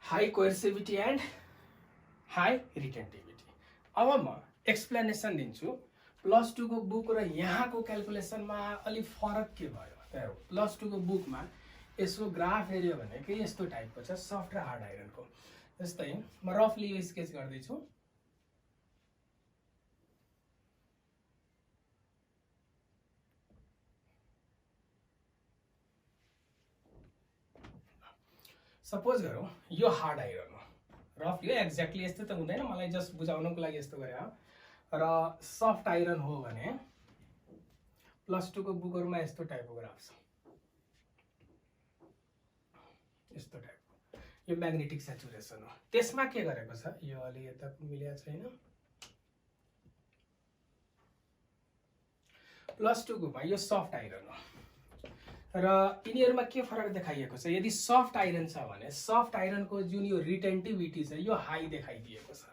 High coercivity and high retentivity. अब म एक्सप्लेनेसन दिन्छु। प्लस 2 को बुक र यहाँको क्यालकुलेसनमा अलिक फरक के भयो। प्लस 2 को बुकमा यसको ग्राफ हेऱ्यो भने के यस्तो टाइपको छ, सफ्ट र हार्ड आइरनको। जस्तै म रफली यो स्केच गर्दैछु। सपोज गरौँ यो हार्ड आइरन हो, रफली एक्ज्याक्टली यस्तो त हुँदैन, मलाई जस्ट बुझाउनको लागि यस्तो गरे हो। र सफ्ट आइरन हो भने प्लस 2 को बुकहरुमा यस्तो टाइपको ग्राफ छ, यस्तो टाइपको। यो म्याग्नेटिक स्याचुरेसन हो। त्यसमा के गरेको छ, यो अलि यता मिलेको छैन। प्लस 2 को यो सफ्ट आइरन हो र यिनीहरुमा के फरक देखाइएको छ, यदि सफ्ट आइरन छ भने सफ्ट आइरनको जुन यो रिटेन्टिभिटी छ यो हाई देखाइदिएको छ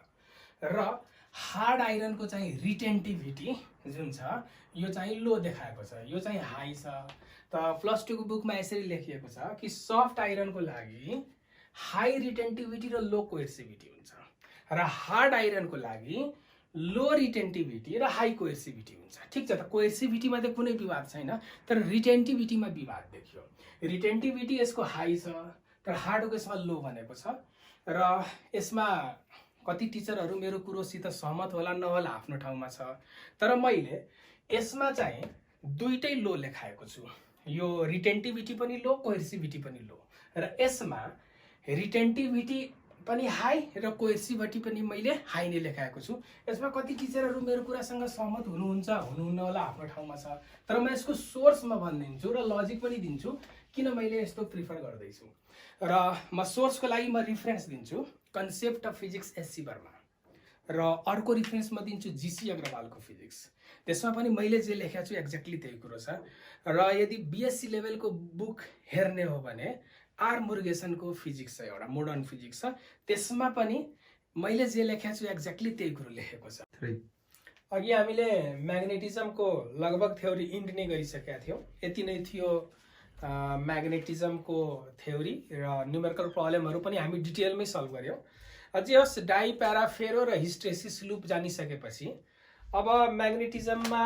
र हार्ड आइरनको चाहिँ रिटेन्टिभिटी जुन छ यो चाहिँ लो देखाएको छ, यो चाहिँ हाई छ। त प्लस 2 को बुकमा यसरी लेखिएको छ कि सफ्ट आइरनको लागि हाई रिटेन्टिभिटी र लो कोएर्सिभिटी हुन्छ र हार्ड आइरनको लागि लो रिटेन्टिभिटी र हाई कोएर्सिभिटी हुन्छ। ठिक छ त, कोएर्सिभिटीमा त कुनै विवाद छैन, तर रिटेन्टिभिटीमा विवाद देखियो। रिटेन्टिभिटी यसको हाई छ तर हार्डको यसमा लो भनेको छ र यसमा कति टिचरहरू मेरो कुरोसित सहमत होला नहोला आफ्नो ठाउँमा छ, तर मैले यसमा चाहिँ दुईटै लो लेखाएको छु। यो रिटेन्टिभिटी पनि लो, कोएर्सिभिटी पनि लो र यसमा रिटेन्टिभिटी पनि हाई र कोएर्सिभिटी पनि मैले हाई नै लेखाएको छु। यसमा कति टिचरहरू मेरो कुरासँग सहमत हुनुहुन्छ हुनुहुन्न होला आफ्नो ठाउँमा छ, तर म यसको सोर्स म भनिदिन्छु र लजिक पनि दिन्छु किन मैले यस्तो प्रिफर गर्दैछु। र म सोर्सको लागि म रिफरेन्स दिन्छु concept of physics SC Varma र अर्को रिफरेन्स म दिन्छु जीसी अग्रवालको फिजिक्स। त्यसमा पनि मैले जे लेखेको छु एक्ज्याक्टली त्यही कुरो छ। र यदि बीएससी लेभलको बुक हेर्ने हो भने आर मुरुगेसनको फिजिक्स छ, एउटा मोडर्न फिजिक्स छ, त्यसमा पनि मैले जे लेखेको छु एक्ज्याक्टली त्यही कुरो लेखेको छ। अघि हामीले म्याग्नेटिजमको लगभग थ्योरी इन्ड नै गरिसकेका थियौँ। यति नै थियो म्याग्नेटिजमको थ्योरी र न्युमेरिकल प्रब्लमहरू पनि हामी डिटेलमै सल्भ गर्यौँ। अझै होस् डाई प्यारा फेरो र हिस्टेरेसिस लुप जानिसकेपछि अब म्याग्नेटिजममा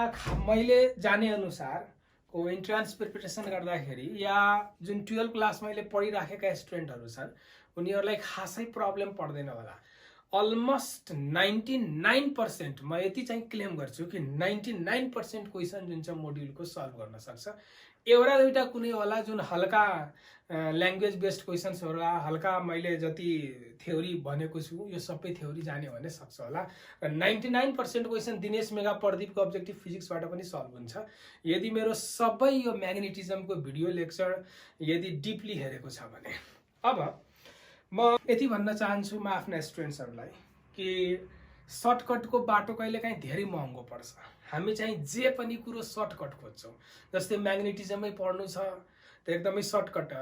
मैले जाने अनुसार इन्ट्रान्स प्रिपरेसन गर्दाखेरि या जुन 12 क्लास मैले पढिराखेका स्टुडेन्टहरू छन् उनीहरूलाई खासै प्रब्लम पर्दैन होला। अलमोस्ट 99% म यति चाहिँ क्लेम गर्छु कि 99% क्वेसन जुन चाहिँ मोड्युलको सल्भ गर्न सक्छ। एउटा दुईटा कुनै होला जुन हल्का ल्याङ्ग्वेज बेस्ड क्वेसन्स होला, हल्का मैले जति थ्योरी भनेको छु यो सबै थ्योरी जाने भने सक्छ होला। र 99% क्वेसन दिनेश मेगा प्रदीपको अब्जेक्टिभ फिजिक्सबाट पनि सल्भ हुन्छ यदि मेरो सबै यो म्याग्नेटिजमको भिडियो लेक्चर यदि डिपली हेरेको छ भने। अब म यति भन्न चाहन्छु म आफ्ना स्टुडेन्ट्सहरूलाई कि सर्टकटको बाटो कहिलेकाहीँ धेरै महँगो पर्छ। हामी चाहिँ जे पनि कुरो सर्टकट खोज्छौँ। जस्तै म्याग्नेटिजमै पढ्नु छ त एकदमै सर्टकट,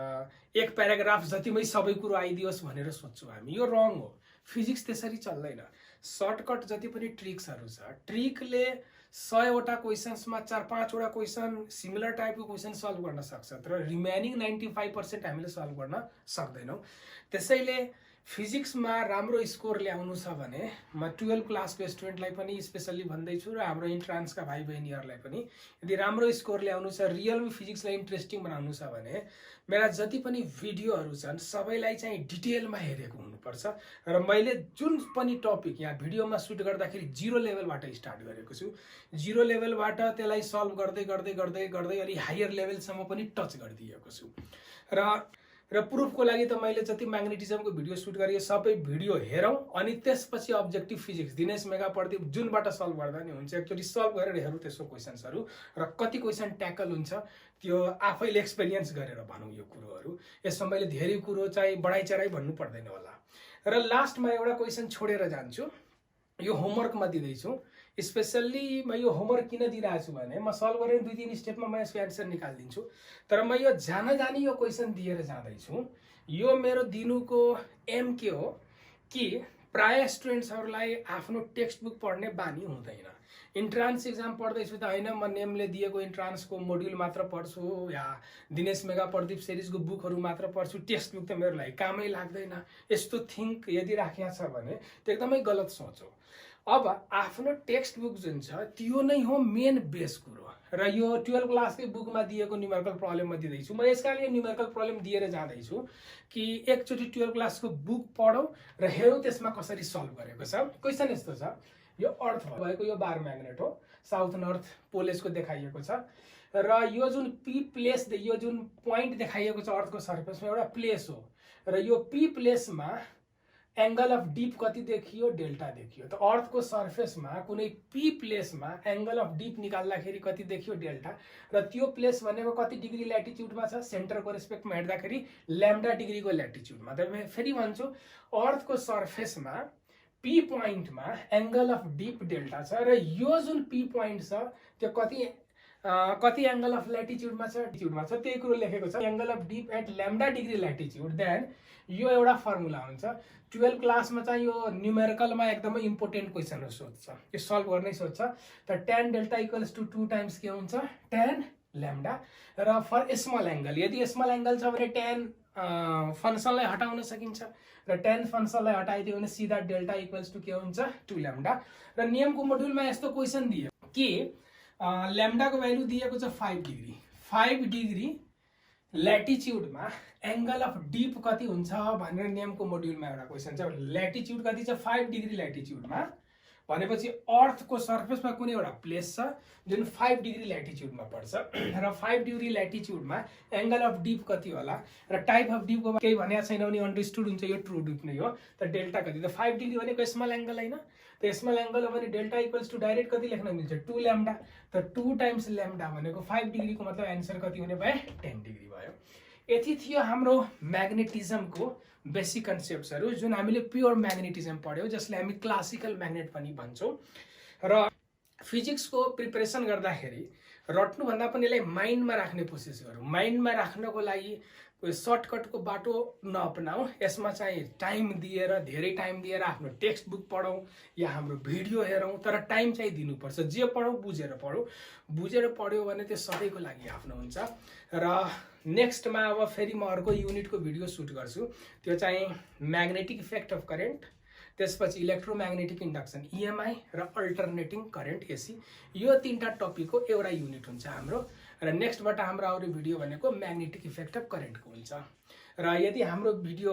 एक प्याराग्राफ जतिमै सबै कुरो आइदियोस् भनेर सोध्छौँ हामी, यो रङ हो। फिजिक्स त्यसरी चल्दैन। सर्टकट जति पनि ट्रिक्सहरू छ, ट्रिकले 100वटा क्वेसन्समा 4-5वटा क्वेसन सिमिलर टाइपको क्वेसन सल्भ गर्न सक्छ, तर रिमेनिङ 95% हामीले सल्भ गर्न सक्दैनौँ। त्यसैले फिजिक्समा राम्रो स्कोर ल्याउनु छ भने म 12 क्लासको स्टुडेन्टलाई पनि स्पेसल्ली भन्दैछु र हाम्रो इन्ट्रान्सका भाइ बहिनीहरूलाई पनि यदि राम्रो स्कोर ल्याउनु छ, रियलमी फिजिक्सलाई इन्ट्रेस्टिङ बनाउनु छ भने मेरा जति पनि भिडियोहरू छन् सबैलाई चाहिँ डिटेलमा हेरेको हुनुपर्छ। र मैले जुन पनि टपिक यहाँ भिडियोमा सुट गर्दाखेरि जिरो लेभलबाट स्टार्ट गरेको छु, जिरो लेभलबाट त्यसलाई सल्भ गर्दै गर्दै गर्दै गर्दै अलि हायर लेभलसम्म पनि टच गरिदिएको छु। र प्रुफको लागि त मैले जति म्याग्नेटिजमको भिडियो सुट गरेँ सबै भिडियो हेरौँ अनि त्यसपछि objective physics Dinesh mega Pradeep जुनबाट सल्भ गर्दा नि हुन्छ एकचोटि सल्भ गरेर हेरौँ त्यसको क्वेसन्सहरू र कति क्वेसन ट्याकल हुन्छ त्यो आफैले एक्सपिरियन्स गरेर भनौँ यो कुरोहरू। यसमा मैले धेरै कुरो चाहिँ बढाइ चढाइ भन्नु पर्दैन होला। र लास्टमा एउटा क्वेसन छोडेर जान्छु, यो होमवर्कमा दिँदैछु। स्पेसल्ली म यो होमवर्क किन दिइरहेको छु भने म सल्भ गरेर 2-3 स्टेपमा म यसको एन्सर निकालिदिन्छु। तर म यो जानी यो क्वेसन दिएर जाँदैछु। यो मेरो दिनुको एम के हो कि प्राय स्टुडेन्ट्सहरूलाई आफ्नो टेक्स्ट बुक पढ्ने बानी हुँदैन। इन्ट्रान्स एक्जाम पढ्दैछु त होइन म नेमले दिएको इन्ट्रान्सको मोड्युल मात्र पढ्छु या दिनेश मेगा प्रदीप सिरिजको बुकहरू मात्र पढ्छु, टेक्स्ट बुक त मेरो लागि कामै लाग्दैन, यस्तो थिङ्क यदि राखेको छ भने त्यो एकदमै गलत सोच हो। अब आफ्नो टेक्स्ट बुक जुन छ त्यो नै हो मेन बेस कुरो। र यो 12 क्लासकै बुकमा दिएको न्युमेरिकल प्रब्लम म दिँदैछु। म यसका लागि न्युमेरिकल प्रब्लम दिएर जाँदैछु कि एकचोटि 12 क्लासको बुक पढौँ र हेरौँ त्यसमा कसरी सल्भ गरेको छ। क्वेसन यस्तो छ, यो अर्थ भएको यो बार म्याग्नेट हो, साउथ नर्थ पोलेसको देखाइएको छ र यो जुन पी प्लेस, यो जुन पोइन्ट देखाइएको छ अर्थको सर्फेसमा एउटा प्लेस हो र यो पी प्लेसमा एंगल अफ डीप कति देखियो, डेल्टा देखियो। त अर्थको सर्फेसमा कुनै पी प्लेसमा एंगल अफ डीप निकाल्दाखेरि कति देखियो, डेल्टा। र त्यो प्लेस भनेको कति डिग्री ल्याटिट्युडमा छ, सेन्टरको रेस्पेक्टमा हेर्दाखेरि लैम्डा डिग्रीको ल्याटिट्युडमा। त म फेरि भन्छु, अर्थको सर्फेसमा पी पोइन्टमा एंगल अफ डीप डेल्टा छ र यो जुन पी पोइन्ट छ त्यो कति एंगल अफ ल्याटिट्युडमा छ, ल्याटिट्युडमा छ, त्यही कुरो लेखेको छ, angle of dip at lambda degree latitude. Then यो एउटा फर्मुला हुन्छ। 12 क्लासमा चाहिँ यो न्युमेरिकलमा एकदमै इम्पोर्टेन्ट क्वेसन सोध्छ, यो सल्भ गर्नै सोध्छ। त tan delta equals to 2 times के हुन्छ, tan लैम्डा। र फर स्मल एंगल, यदि स्मल एंगल छ भने tan फंक्सनलाई हटाउन सकिन्छ र tan फंक्सनलाई हटाइदियो भने सिधा डेल्टा इक्वल्स टु के हुन्छ, 2 लैम्डा। र नियमको मोड्युलमा यस्तो क्वेसन दियो कि लैम्डाको भ्यालु दिएको छ 5 डिग्री, 5 डिग्री ल्याटिट्युडमा एंगल अफ डीप कति हुन्छ भनेर नियमको मोड्युलमा एउटा क्वेसन छ। ल्याटिट्युड कति छ, 5 डिग्री ल्याटिट्युडमा भनेपछि अर्थको सर्फेसमा कुनै एउटा प्लेस छ जुन 5 डिग्री ल्याटिट्युडमा पर्छ र 5 डिग्री ल्याटिट्युडमा एंगल अफ डीप कति होला र टाइप अफ डीपको केही भनेको छैन भने अन्डरस्टुड हुन्छ, यो ट्रु डीप नै हो। त डेल्टा कति, त 5 डिग्री भनेको स्मल एंगल हैन, त स्मल एंगल हो भने डेल्टा इक्वल्स टु डाइरेक्ट कति लेख्न मिल्छ, 2 लैम्डा। त 2 टाइम्स लैम्डा भनेको 5 डिग्रीको मतलब एन्सर कति हुने भयो, 10 डिग्री भयो। यति थियो हाम्रो म्याग्नेटिजमको बेसिक कन्सेप्ट्सहरू जुन हामीले प्योर म्याग्नेटिजम पढ्यौँ, जसलाई हामी क्लासिकल म्याग्नेट पनि भन्छौँ। र फिजिक्सको प्रिपरेसन गर्दाखेरि रट्नुभन्दा पनि यसलाई माइन्डमा राख्ने कोसिस गरौँ। माइन्डमा राख्नको लागि सर्टकटको बाटो नअपनाऊ, यसमा चाहिँ टाइम दिएर, धेरै टाइम दिएर आफ्नो टेक्स्ट बुक पढौँ या हाम्रो भिडियो हेरौँ, तर टाइम चाहिँ दिनुपर्छ। जे पढौँ बुझेर पढौँ, बुझेर पढ्यो भने त्यो सधैँको लागि आफ्नो हुन्छ। र नेक्स्टमा अब फेरि म अर्को युनिटको भिडियो सुट गर्छु, त्यो चाहिँ म्याग्नेटिक इफेक्ट अफ करेन्ट, त्यसपछि इलेक्ट्रोम्याग्नेटिक इन्डक्सन इएमआई र अल्टरनेटिङ करेन्ट एसी। यो 3टा टपिकको एउटा युनिट हुन्छ हाम्रो। र नेक्स्टबाट हाम्रो आउने भिडियो भनेको म्याग्नेटिक इफेक्ट अफ करेन्टको हुन्छ। र यदि हाम्रो भिडियो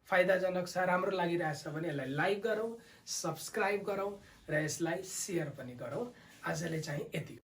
फाइदाजनक छ, राम्रो लागिरहेछ भने यसलाई लाइक गरौँ, सब्सक्राइब गरौँ र यसलाई सेयर पनि गरौँ। आजले चाहिँ यति।